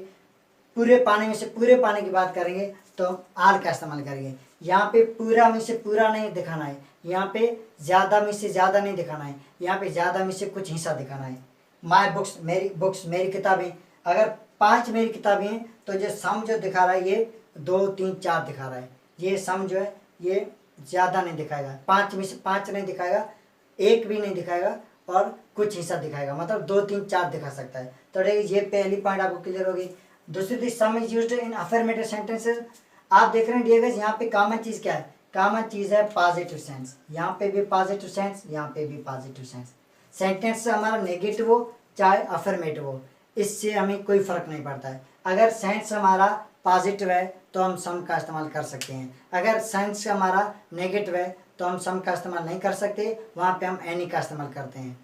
[SPEAKER 1] पूरे पानी में से पूरे पानी की बात करेंगे, तो आल का इस्तेमाल करेंगे। यहाँ पे पूरा में से पूरा नहीं दिखाना है, यहाँ पे ज़्यादा में से ज़्यादा नहीं दिखाना है, यहाँ पे ज़्यादा में से कुछ हिस्सा दिखाना है। माई बुक्स, मेरी किताबें, अगर 5 मेरी किताबें हैं तो जो सम जो दिखा रहा है ये 2, 3, 4 दिखा रहा है। ये सम जो है ये ज़्यादा नहीं दिखाएगा, 5 में से 5 नहीं दिखाएगा, 1 भी नहीं दिखाएगा, और कुछ हिस्सा दिखाएगा, मतलब 2, 3, 4 दिखा सकता है। तो ये पहली पॉइंट आपको क्लियर होगी। दूसरी, सम is used in affirmative sentences. आप देख रहे हैं डियर गाइस, यहाँ पे कॉमन चीज़ क्या है? कॉमन चीज़ है पॉजिटिव सेंस। यहाँ पे भी पॉजिटिव सेंस, यहाँ पे भी पॉजिटिव सेंस। सेंटेंस से हमारा नेगेटिव हो चाहे अफर्मेटिव हो, इससे हमें कोई फर्क नहीं पड़ता है। अगर सेंस हमारा पॉजिटिव है तो हम सम का इस्तेमाल कर सकते हैं, अगर सेंस हमारा नेगेटिव है तो हम सम का इस्तेमाल नहीं कर सकते, वहाँ पे हम एनी का इस्तेमाल करते हैं।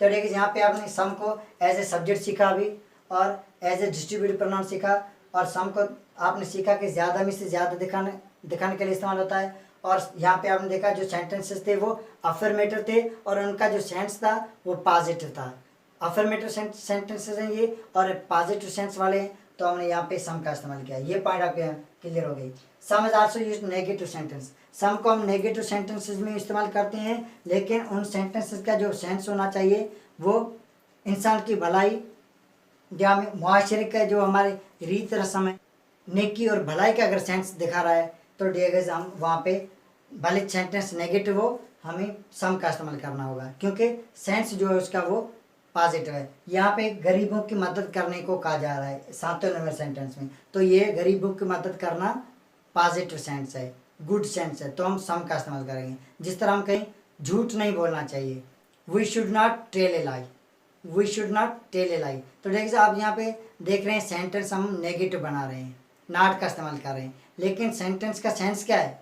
[SPEAKER 1] तो देखिए यहाँ पे आपने सम को एज ए सब्जेक्ट सीखा अभी, और एज ए डिस्ट्रीब्यूटिव प्रोनाउन सीखा, और सम को आपने सीखा कि ज़्यादा में से ज़्यादा दिखाने के लिए इस्तेमाल होता है। और यहाँ पे आपने देखा जो सेंटेंसेस थे वो अफर्मेटिव थे और उनका जो सेंस था वो पॉजिटिव था। अफर्मेटिव सेंटेंसेस हैं ये और पॉजिटिव सेंस वाले हैं, तो हमने यहाँ पे सम का इस्तेमाल किया। ये पॉइंट आपके क्लियर हो गई। Some is also used negative sentence. Some को हम नेगेटिव सेंटेंसेस में इस्तेमाल करते हैं, लेकिन उन सेंटेंसेस का जो सेंस होना चाहिए वो इंसान की भलाई या मुआशरे का जो हमारे रीत रस्म है, नेकी और भलाई का अगर सेंस दिखा रहा है तो डियर गाइस हम वहाँ पे भले सेंटेंस नेगेटिव हो हमें सम का इस्तेमाल करना होगा, क्योंकि सेंस जो है उसका वो पॉजिटिव है। यहाँ पे गरीबों की मदद करने को कहा जा रहा है 7वें नंबर सेंटेंस में, तो ये गरीबों की मदद करना पॉजिटिव सेंस है, गुड सेंस है, तो हम सम का इस्तेमाल करेंगे। जिस तरह हम कहीं झूठ नहीं बोलना चाहिए, we should not tell a lie, we should not tell a lie. तो देखिए आप यहाँ पे देख रहे हैं सेंटेंस हम नेगेटिव बना रहे हैं, नॉट का इस्तेमाल कर रहे हैं, लेकिन सेंटेंस का सेंस क्या है?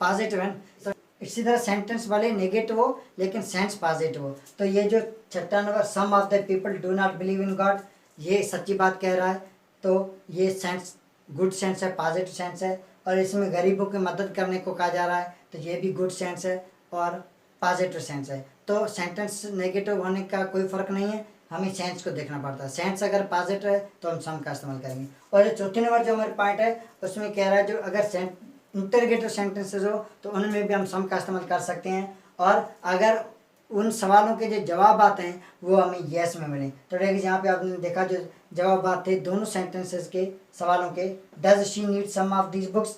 [SPEAKER 1] पॉजिटिव है। तो इसी तरह सेंटेंस वाले नेगेटिव हो लेकिन सेंस पॉजिटिव हो। तो ये जो 6वां number some of the people do not believe in God, ये सच्ची बात कह रहा है, तो ये सेंस गुड सेंस है, पॉजिटिव सेंस है। और इसमें गरीबों की मदद करने को कहा जा रहा है, तो ये भी गुड सेंस है और पॉजिटिव सेंस है। तो सेंटेंस नेगेटिव होने का कोई फ़र्क नहीं है, हमें सेंस को देखना पड़ता है। सेंस अगर पॉजिटिव है तो हम सम का इस्तेमाल करेंगे। और जो 4 नंबर जो हमारे पॉइंट है उसमें कह रहा है जो अगर इंटरगेटिव सेंटेंसेज हो तो उनमें भी हम सम का इस्तेमाल कर सकते हैं, और अगर उन सवालों के जो जवाब आते हैं वो हमें येस में मिले। तो देखिए यहाँ पे आपने देखा जो जवाब आते दोनों सेंटेंसेस के सवालों के, does she need some of these books,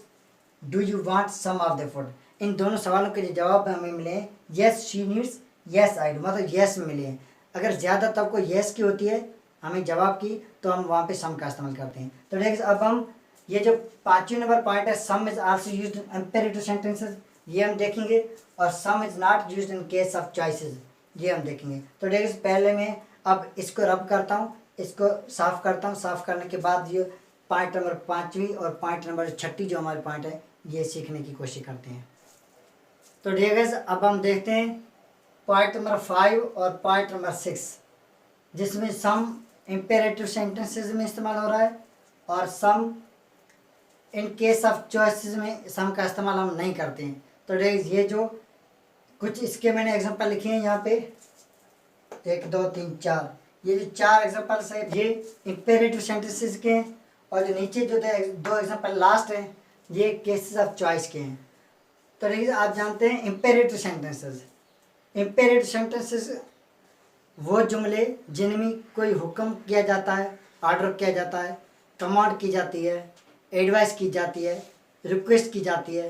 [SPEAKER 1] do you want some of the food, इन दोनों सवालों के जो जवाब हमें मिले हैं yes she needs, yes I do, मतलब येस में मिले हैं। अगर ज़्यादा तब को येस की होती है हमें जवाब की, तो हम वहाँ पे सम का इस्तेमाल करते हैं। तो देखिए अब हम ये जो 5वें नंबर पॉइंट है some is also used in imperative sentences, ये हम देखेंगे, और सम is not used in case of choices, ये हम देखेंगे। तो देखिए पहले मैं अब इसको रब करता हूँ, इसको साफ करता हूँ, साफ करने के बाद ये पॉइंट नंबर 5वीं और पॉइंट नंबर 6 जो हमारे पॉइंट है ये सीखने की कोशिश करते हैं। तो डियर गाइस अब हम देखते हैं पॉइंट नंबर 5 और पॉइंट नंबर 6, जिसमें सम इम्पेरेटिव सेंटेंसेस में इस्तेमाल हो रहा है और सम इन केस ऑफ चॉइसेस में सम का इस्तेमाल हम नहीं करते हैं। तो ये जो कुछ इसके मैंने एग्जांपल लिखे हैं यहाँ पे 1 2 3 4, ये जो 4 एग्जांपल्स है ये इम्पेरेटिव सेंटेंसेस के हैं, और जो नीचे जो 2 एग्जांपल लास्ट हैं ये केसेस ऑफ चॉइस के हैं। तो देखिए आप जानते हैं इम्पेरेटिव सेंटेंसेस, इम्पेरेटिव सेंटेंसेस वो जुमले जिनमें कोई हुक्म किया जाता है, ऑर्डर किया जाता है, कमांड की जाती है, एडवाइस की जाती है, रिक्वेस्ट की जाती है,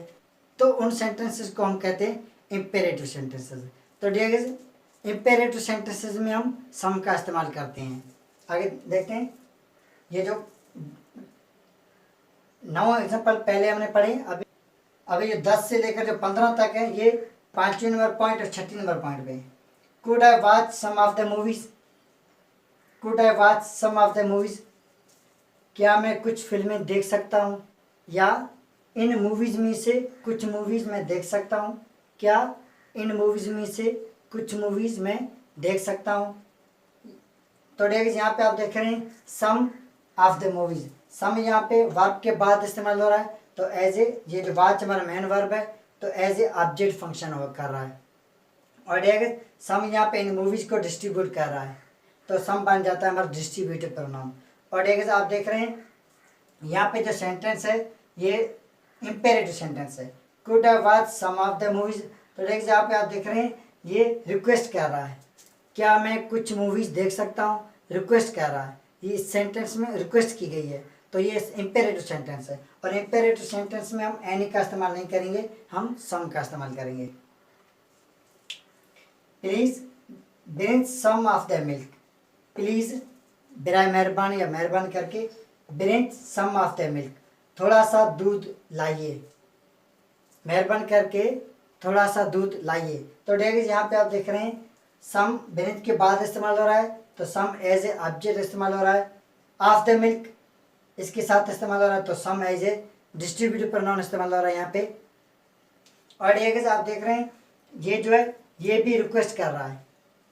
[SPEAKER 1] तो उन सेंटेंसेस को हम कहते हैं इम्पेरेटिव सेंटेंसेस। तो डियर इम्पेरेटिव सेंटेंसेस में हम सम का इस्तेमाल करते हैं। आगे देखते हैं ये जो 9 एग्जांपल पहले हमने पढ़े, अभी ये 10 से लेकर जो 15 तक है ये 5वें नंबर पॉइंट और 6 नंबर पॉइंट पे। Could I watch some of the movies, could I watch some of the movies, क्या मैं कुछ फिल्में देख सकता हूँ, या इन मूवीज़ में से कुछ मूवीज़ मैं देख सकता हूँ, क्या इन मूवीज़ में से कुछ मूवीज़ मैं देख सकता हूँ। तो देखिए यहाँ पे आप देख रहे हैं सम ऑफ द मूवीज़, सम यहाँ पे वर्ब के बाद इस्तेमाल हो रहा है, तो एज ए ये जो वॉच हमारा मेन वर्ब है तो एज ए ऑब्जेक्ट फंक्शन कर रहा है, और देखिए सम यहाँ पे इन मूवीज़ को डिस्ट्रीब्यूट कर रहा है, तो सम बन जाता है हमारा डिस्ट्रीब्यूटिव प्रोनाउन। और देखिए आप देख रहे हैं यहाँ पे जो सेंटेंस है ये इम्पेरेटिव सेंटेंस है, could I watch some of the movies. तो देखिए यहाँ पे आप देख रहे हैं ये रिक्वेस्ट कर रहा है, क्या मैं कुछ मूवीज़ देख सकता हूँ, रिक्वेस्ट कर रहा है, ये इस सेंटेंस में रिक्वेस्ट की गई है, तो ये इम्पेरेटिव सेंटेंस है। और इम्पेरेटिव सेंटेंस में हम एनी का इस्तेमाल नहीं करेंगे, हम सम का इस्तेमाल करेंगे। Please bring some of the milk, please बराए मेहरबानी या मेहरबान करके bring some of the milk, थोड़ा सा दूध लाइए, मेहरबान करके थोड़ा सा दूध लाइए। तो डेज यहाँ पे आप देख रहे हैं सम बेनिथ के बाद इस्तेमाल हो रहा है, तो सम एज ए ऑब्जेक्ट इस्तेमाल हो रहा है। ऑफ द मिल्क इसके साथ इस्तेमाल हो रहा है, तो सम एज ए डिस्ट्रीब्यूटिव प्रोनाउन इस्तेमाल हो रहा है यहाँ पे। और डेज आप देख रहे हैं ये जो है ये भी रिक्वेस्ट कर रहा है,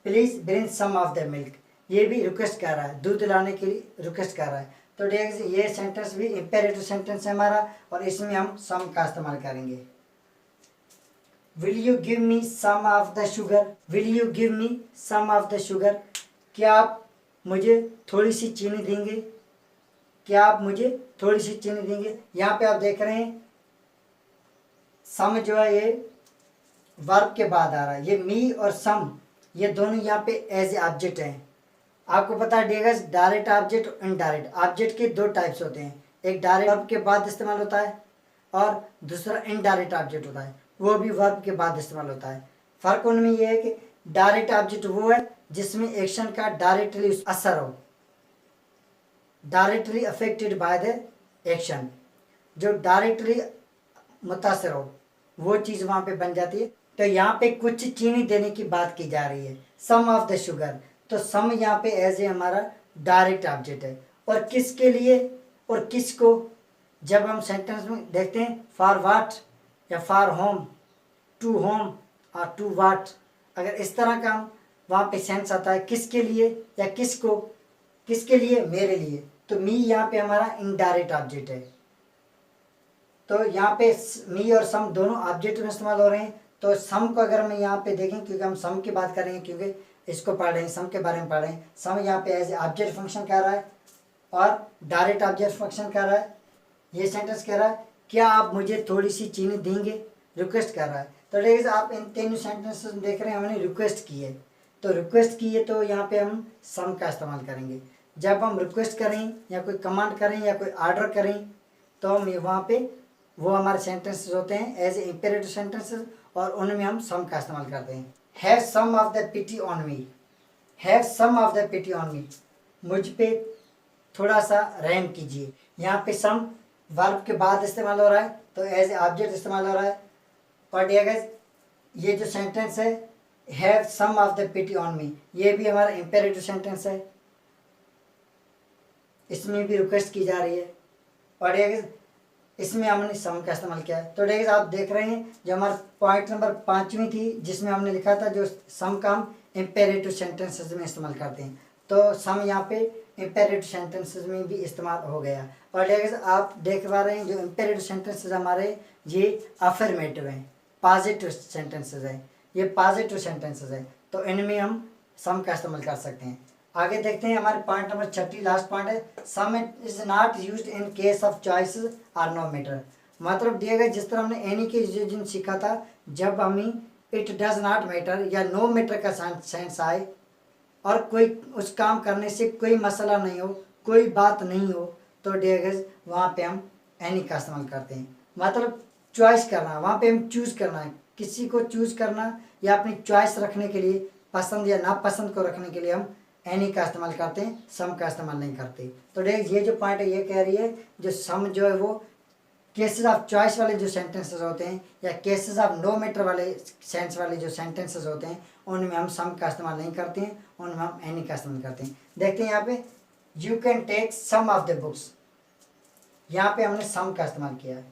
[SPEAKER 1] please bring some of the milk, ये भी रिक्वेस्ट कर रहा है, दूध लाने के लिए रिक्वेस्ट कर रहा है। तो डेज ये सेंटेंस भी इंपेरेटिव सेंटेंस है हमारा, और इसमें हम सम का इस्तेमाल करेंगे। Will you give me some of the sugar, will you give me some of the sugar, क्या आप मुझे थोड़ी सी चीनी देंगे, क्या आप मुझे थोड़ी सी चीनी देंगे। यहाँ पे आप देख रहे हैं सम जो है ये वर्ब के बाद आ रहा है, ये मी और सम ये दोनों यहाँ पे एज ए ऑब्जेक्ट हैं। आपको पता है डेगस डायरेक्ट ऑब्जेक्ट और इनडायरेक्ट ऑब्जेक्ट के दो टाइप्स होते हैं, एक डायरेक्ट वर्ब के बाद इस्तेमाल होता है और दूसरा इनडायरेक्ट ऑब्जेक्ट होता है, वो भी वर्ब के बाद इस्तेमाल होता है। फर्क उनमें यह है कि डायरेक्ट ऑब्जेक्ट वो है जिसमें एक्शन का डायरेक्टली असर हो, directly affected by the action, जो डायरेक्टली मुतासर हो वो चीज़ वहाँ पे बन जाती है। तो यहाँ पे कुछ चीनी देने की बात की जा रही है, सम ऑफ द शुगर, तो सम यहाँ पे एज ए हमारा डायरेक्ट ऑब्जेक्ट है। और किसके लिए और किसको, जब हम सेंटेंस में देखते हैं फॉर वाट या फॉर होम, टू होम और टू वाट, अगर इस तरह का हम वहाँ पे सेंस आता है किसके लिए या किसको, किसके लिए, मेरे लिए, तो मी यहाँ पे हमारा इनडायरेक्ट ऑब्जेक्ट है। तो यहाँ पे मी और सम दोनों ऑब्जेक्ट में इस्तेमाल हो रहे हैं। तो सम को अगर हम यहाँ पे देखें, क्योंकि हम सम की बात कर रहे हैं, क्योंकि इसको पढ़ रहे हैं, सम के बारे में पढ़ रहे हैं, सम यहाँ पे एज ए ऑब्जेक्ट फंक्शन कर रहा है और डायरेक्ट ऑब्जेक्ट फंक्शन कर रहा है। ये सेंटेंस कह रहा है क्या आप मुझे थोड़ी सी चीनी देंगे, रिक्वेस्ट कर रहा है। तो देखिए आप इन तीनों सेंटेंसेस में देख रहे हैं हमने रिक्वेस्ट की है, तो रिक्वेस्ट की है तो यहाँ पे हम सम का इस्तेमाल करेंगे। जब हम रिक्वेस्ट करें या कोई कमांड करें या कोई ऑर्डर करें तो हम वहाँ पे वो हमारे सेंटेंसेस होते हैं एज ए इंपेरेटिव सेंटेंसेस, और उनमें हम सम का इस्तेमाल करते हैं। Have some of the pity on me, have some of the pity on me, मुझ पे थोड़ा सा रहम कीजिए। यहाँ पे सम वर्ब के बाद इस्तेमाल हो रहा है, तो एज ए ऑब्जेक्ट इस्तेमाल हो रहा है। और ये जो सेंटेंस है have some of the pity on me, ये भी हमारा इंपेरेटिव सेंटेंस है, इसमें भी रिक्वेस्ट की जा रही है और इसमें हमने सम का इस्तेमाल किया है। तो देखिए आप देख रहे हैं जो हमारा पॉइंट नंबर 5वीं थी जिसमें हमने लिखा था जो सम का हम इंपेरेटिव सेंटेंसेस में इस्तेमाल करते हैं, तो सम यहाँ पे इंपेरेटिव सेंटेंसेस में भी इस्तेमाल हो गया। और देखिए आप देख पा रहे हैं जो इंपेरेटिव सेंटेंसेस हमारे ये अफर्मेटिव हैं, पॉजिटिव सेंटेंसेस हैं, ये पॉजिटिव सेंटेंसेस हैं, तो इनमें हम सम का इस्तेमाल कर सकते हैं। आगे देखते हैं हमारे पॉइंट नंबर 6 लास्ट पॉइंट है, some is not used in case of choice or no matter. मतलब दिया गया जिस तरह हमने एनी के यूजेज सीखा था, जब हमें इट डज नॉट मैटर या नो मैटर का सेंस आए और कोई उस काम करने से कोई मसला नहीं हो, कोई बात नहीं हो, तो डेगज वहाँ पे हम एनी का इस्तेमाल करते हैं। मतलब चॉइस करना, वहाँ पे हम चूज़ करना है, किसी को चूज़ करना या अपनी चॉइस रखने के लिए, पसंद या नापसंद को रखने के लिए हम एनी का इस्तेमाल करते हैं, सम का इस्तेमाल नहीं करते। तो देख ये जो पॉइंट है ये कह रही है जो सम जो है वो केसेस ऑफ चॉइस वाले जो सेंटेंसेस होते हैं या केसेस ऑफ नो मैटर वाले सेंस वाले जो सेंटेंसेस होते हैं उनमें हम सम का इस्तेमाल नहीं करते हैं, उनमें हम एनी का इस्तेमाल करते हैं। देखते हैं यहाँ पे you can take some of the books, यहाँ पे हमने सम का इस्तेमाल किया है,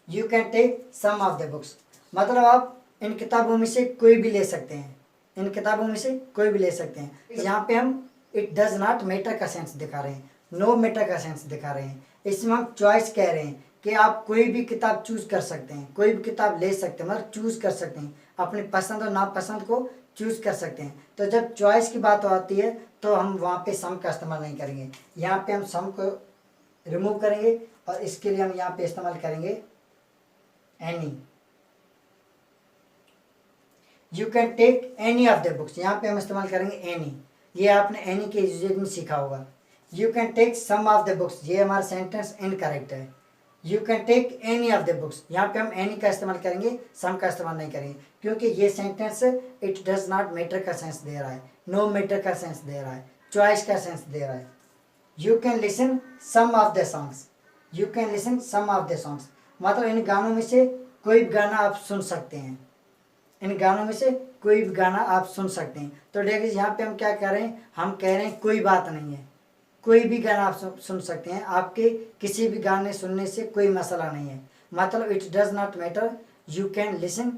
[SPEAKER 1] you can take some of the books, मतलब आप इन किताबों में से कोई भी ले सकते हैं, इन किताबों में से कोई भी ले सकते हैं। यहाँ पे हम इट डज नॉट मैटर का सेंस दिखा रहे हैं, नो मैटर का सेंस दिखा रहे हैं, इसमें हम चॉइस कह रहे हैं कि आप कोई भी किताब चूज कर सकते हैं, कोई भी किताब ले सकते हैं, मतलब चूज कर सकते हैं, अपनी पसंद और नापसंद को चूज कर सकते हैं। तो जब चॉइस की बात आती है तो हम वहाँ पे सम का इस्तेमाल नहीं करेंगे, यहाँ पे हम सम को रिमूव करेंगे और इसके लिए हम यहाँ पे इस्तेमाल करेंगे any. You can take any of the books, यहाँ पे हम इस्तेमाल करेंगे एनी, ये आपने एनी के यूजेज में सीखा होगा। You can take some of the books, ये हमारा सेंटेंस इनकरेक्ट है। You can take any of the books, यहाँ पे हम एनी का इस्तेमाल करेंगे, सम का इस्तेमाल नहीं करेंगे, क्योंकि ये sentence it does not matter का सेंस दे रहा है, नो मैटर का सेंस दे रहा है, चॉइस का सेंस दे रहा है। You can listen some of the songs, you can listen some of the songs, मतलब इन गानों में से कोई भी गाना आप सुन सकते हैं, इन गानों में से कोई भी गाना आप सुन सकते हैं। तो देखिए यहाँ पे हम क्या कह रहे हैं, हम कह रहे हैं कोई बात नहीं है, कोई भी गाना आप सुन सकते हैं, आपके किसी भी गाने सुनने से कोई मसला नहीं है, मतलब it does not matter, you can listen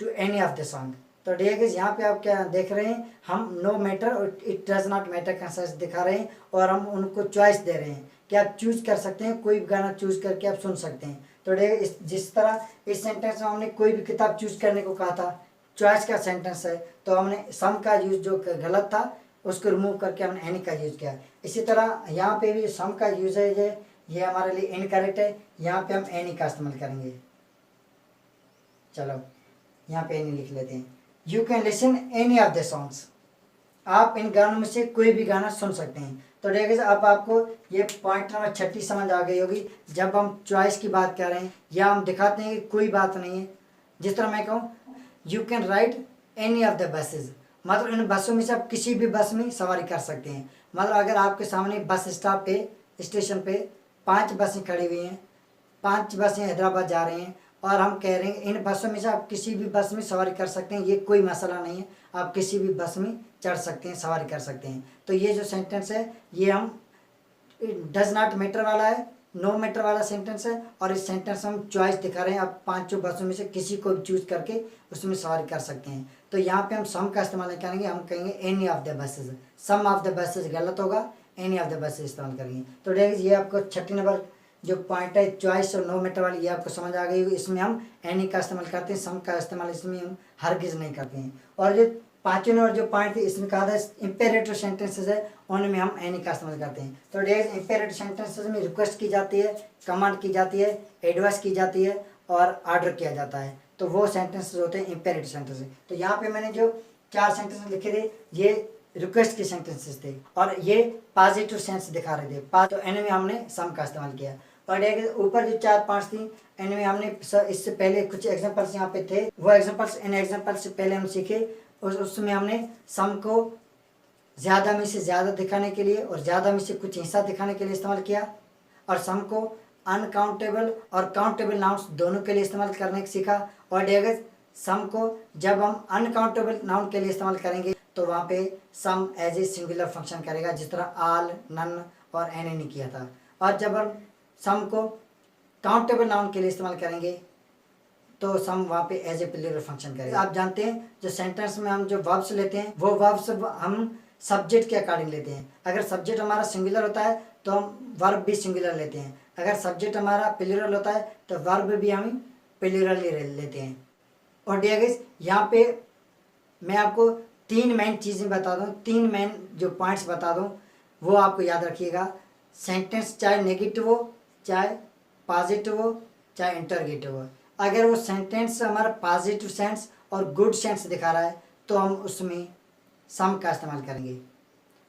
[SPEAKER 1] to any of the song. तो देखिए यहाँ पे आप क्या देख रहे हैं, हम नो मैटर और इट डज नॉट मैटर का सेंस दिखा रहे हैं और हम उनको चॉइस दे रहे हैं कि आप चूज कर सकते हैं, कोई भी गाना चूज करके आप सुन सकते हैं। तो देखिए जिस तरह इस सेंटेंस में हमने कोई भी किताब चूज करने को कहा था, चॉइस का सेंटेंस है, तो हमने सम का यूज जो गलत था उसको रिमूव करके हमने एनी का यूज किया। इसी तरह यहाँ पे भी सम का यूजेज है, ये हमारे लिए इनकरेक्ट है, यहाँ पे हम एनी का इस्तेमाल करेंगे। चलो यहाँ पे एनी लिख लेते हैं। You can listen any of the songs, आप इन गानों में से कोई भी गाना सुन सकते हैं। तो देखिए अब आपको ये पॉइंट नंबर 36 समझ आ गई होगी। जब हम चॉइस की बात कर रहे हैं या हम दिखाते हैं कि कोई बात नहीं है, जिस तरह मैं कहूँ you can ride any of the buses, मतलब इन बसों में से आप किसी भी बस में सवारी कर सकते हैं। मतलब अगर आपके सामने बस स्टॉप पे, स्टेशन पे 5 बसें खड़ी हुई हैं, 5 बसें हैदराबाद जा रही हैं और हम कह रहे हैं इन बसों में से आप किसी भी बस में सवारी कर सकते हैं, ये कोई मसला नहीं है, आप किसी भी बस में चढ़ सकते हैं, सवारी कर सकते हैं। तो ये जो सेंटेंस है ये हम डज नॉट मैटर वाला है, नो मैटर वाला सेंटेंस है और इस सेंटेंस में हम चॉइस दिखा रहे हैं, आप 5 बसों में से किसी को भी चूज करके उसमें सवारी कर सकते हैं। तो यहाँ पे हम सम का इस्तेमाल नहीं करेंगे, हम कहेंगे any of the buses, some of the buses गलत होगा, एनी ऑफ द बसेज इस्तेमाल करेंगे। तो देखिए ये आपको 36 नंबर जो पॉइंट है चॉइस और नो मैटर वाली, ये आपको समझ आ गई। इसमें हम एनी का इस्तेमाल करते हैं, सम का इस्तेमाल इसमें हम हरगिज नहीं करते हैं। और जो 5वें नंबर जो पॉइंट थी इसमें कहा था इंपेरेटिव सेंटेंसेस है, उनमें हम एनी का इस्तेमाल करते हैं। तो देखिए इंपेरेटिव सेंटेंसेस में रिक्वेस्ट की जाती है, कमांड की जाती है, एडवाइस की जाती है और ऑर्डर किया जाता है, तो वो सेंटेंसेस होते हैं इंपेरेटिव सेंटेंस। तो यहाँ पे मैंने जो 4 सेंटेंस लिखे थे ये रिक्वेस्ट के सेंटेंसेस थे और ये पॉजिटिव सेंस दिखा रहे थे, तो इनमें हमने सम का इस्तेमाल किया। और ऊपर जो 4-5 थी इनमें हमने इससे पहले कुछ एग्जांपल्स यहाँ पे थे, वो एग्जांपल्स इन एग्जांपल्स से पहले हम सीखे, उसमें हमने सम को ज़्यादा में से ज़्यादा दिखाने के लिए और ज़्यादा में से कुछ हिस्सा दिखाने के लिए इस्तेमाल किया, और सम को अनकाउंटेबल और काउंटेबल नाउन्स दोनों के लिए इस्तेमाल करने सीखा। और अगर सम को जब हम अनकाउंटेबल नाउन के लिए इस्तेमाल करेंगे तो वहाँ पे some as a singular function करेगा, जिस तरह आल, नन और एनी ने किया था। और जब हम सम को काउंटेबल नाउन के लिए इस्तेमाल करेंगे तो सम वहाँ पे एज ए प्लूरल फंक्शन करेगा। आप जानते हैं जो सेंटेंस में हम जो वर्ब्स लेते हैं वो वर्ब्स हम सब्जेक्ट के अकॉर्डिंग लेते हैं। अगर सब्जेक्ट हमारा सिंगुलर होता है तो हम वर्ब भी सिंगुलर लेते हैं, अगर सब्जेक्ट हमारा प्लूरल होता है तो वर्ब भी हम प्लूरल ही लेते हैं। और डियर गाइस यहाँ पे मैं आपको 3 मेन चीज़ें बता दूँ, 3 मेन जो पॉइंट्स बता दूँ वो आपको याद रखिएगा। सेंटेंस चाहे नेगेटिव हो, चाहे पॉजिटिव हो, चाहे इंटरगेटिव हो, अगर वो सेंटेंस हमारा पॉजिटिव सेंस और गुड सेंस दिखा रहा है तो हम उसमें सम का इस्तेमाल करेंगे।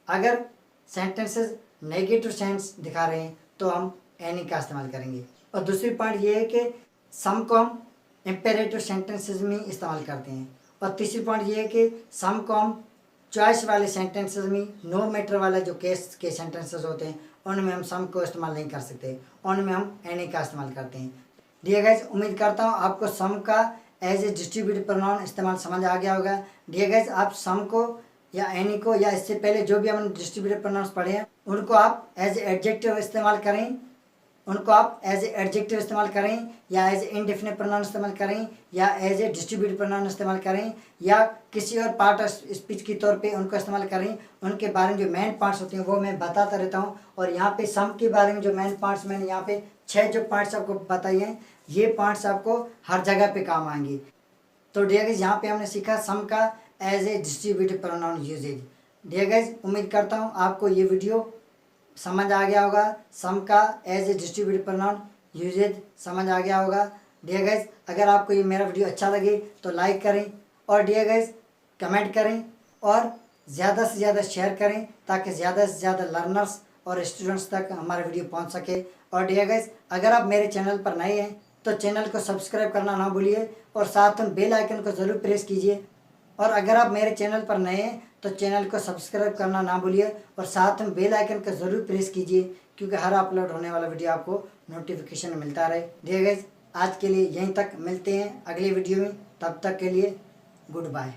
[SPEAKER 1] अगर सेंटेंसेस नेगेटिव सेंस दिखा रहे हैं तो हम एनी का इस्तेमाल करेंगे। और दूसरी पॉइंट ये है कि सम को हम इंपेरेटिव सेंटेंसेस में इस्तेमाल करते हैं। और तीसरी पॉइंट ये है कि सम को हम चॉइस वाले सेंटेंसेस में, नो मैटर वाले जो केस के सेंटेंसेस होते हैं उनमें हम सम को इस्तेमाल नहीं कर सकते, उनमें हम एनी का इस्तेमाल करते हैं। डियर गाइस उम्मीद करता हूँ आपको सम का एज ए डिस्ट्रीब्यूटिव प्रोनाउन इस्तेमाल समझ आ गया होगा। डियर गाइस आप सम को या एनी को या इससे पहले जो भी हमने डिस्ट्रीब्यूटिव प्रोनाउंस पढ़े हैं उनको आप एज एडजेक्टिव इस्तेमाल करें, उनको आप एज एडजेक्टिव इस्तेमाल करें या एज इनडेफिनिट प्रोनाउन इस्तेमाल करें या एज ए डिस्ट्रीब्यूटिव प्रोनाउन इस्तेमाल करें या किसी और पार्ट ऑफ स्पीच के तौर पे उनको इस्तेमाल करें। उनके बारे में जो मेन पार्ट्स होते हैं वो मैं बताता रहता हूँ। और यहाँ पे सम के बारे में जो मेन पार्ट्स मैंने यहाँ पे 6 जो पार्ट्स आपको बताए हैं, ये पार्ट्स आपको हर जगह पे काम आएंगे। तो डियर गाइस यहाँ पे हमने सीखा सम का as a distributive pronoun uses. Dear guys उम्मीद करता हूँ आपको ये वीडियो समझ आ गया होगा, सम का as a distributive pronoun uses समझ आ गया होगा। डियर गाइस अगर आपको ये मेरा वीडियो अच्छा लगे तो लाइक करें और डियर गाइस कमेंट करें और ज़्यादा से ज़्यादा शेयर करें ताकि ज़्यादा से ज़्यादा लर्नर्स और स्टूडेंट्स तक हमारा वीडियो पहुंच सके। और डियर गाइस अगर आप मेरे चैनल पर नए हैं तो चैनल को सब्सक्राइब करना ना भूलिए और साथ में बेल आइकन को ज़रूर प्रेस कीजिए। और अगर आप मेरे चैनल पर नए हैं तो चैनल को सब्सक्राइब करना ना भूलिए और साथ में बेल आइकन को ज़रूर प्रेस कीजिए, क्योंकि हर अपलोड होने वाला वीडियो आपको नोटिफिकेशन मिलता रहे। डियर गाइस, आज के लिए यहीं तक, मिलते हैं अगले वीडियो में, तब तक के लिए गुड बाय।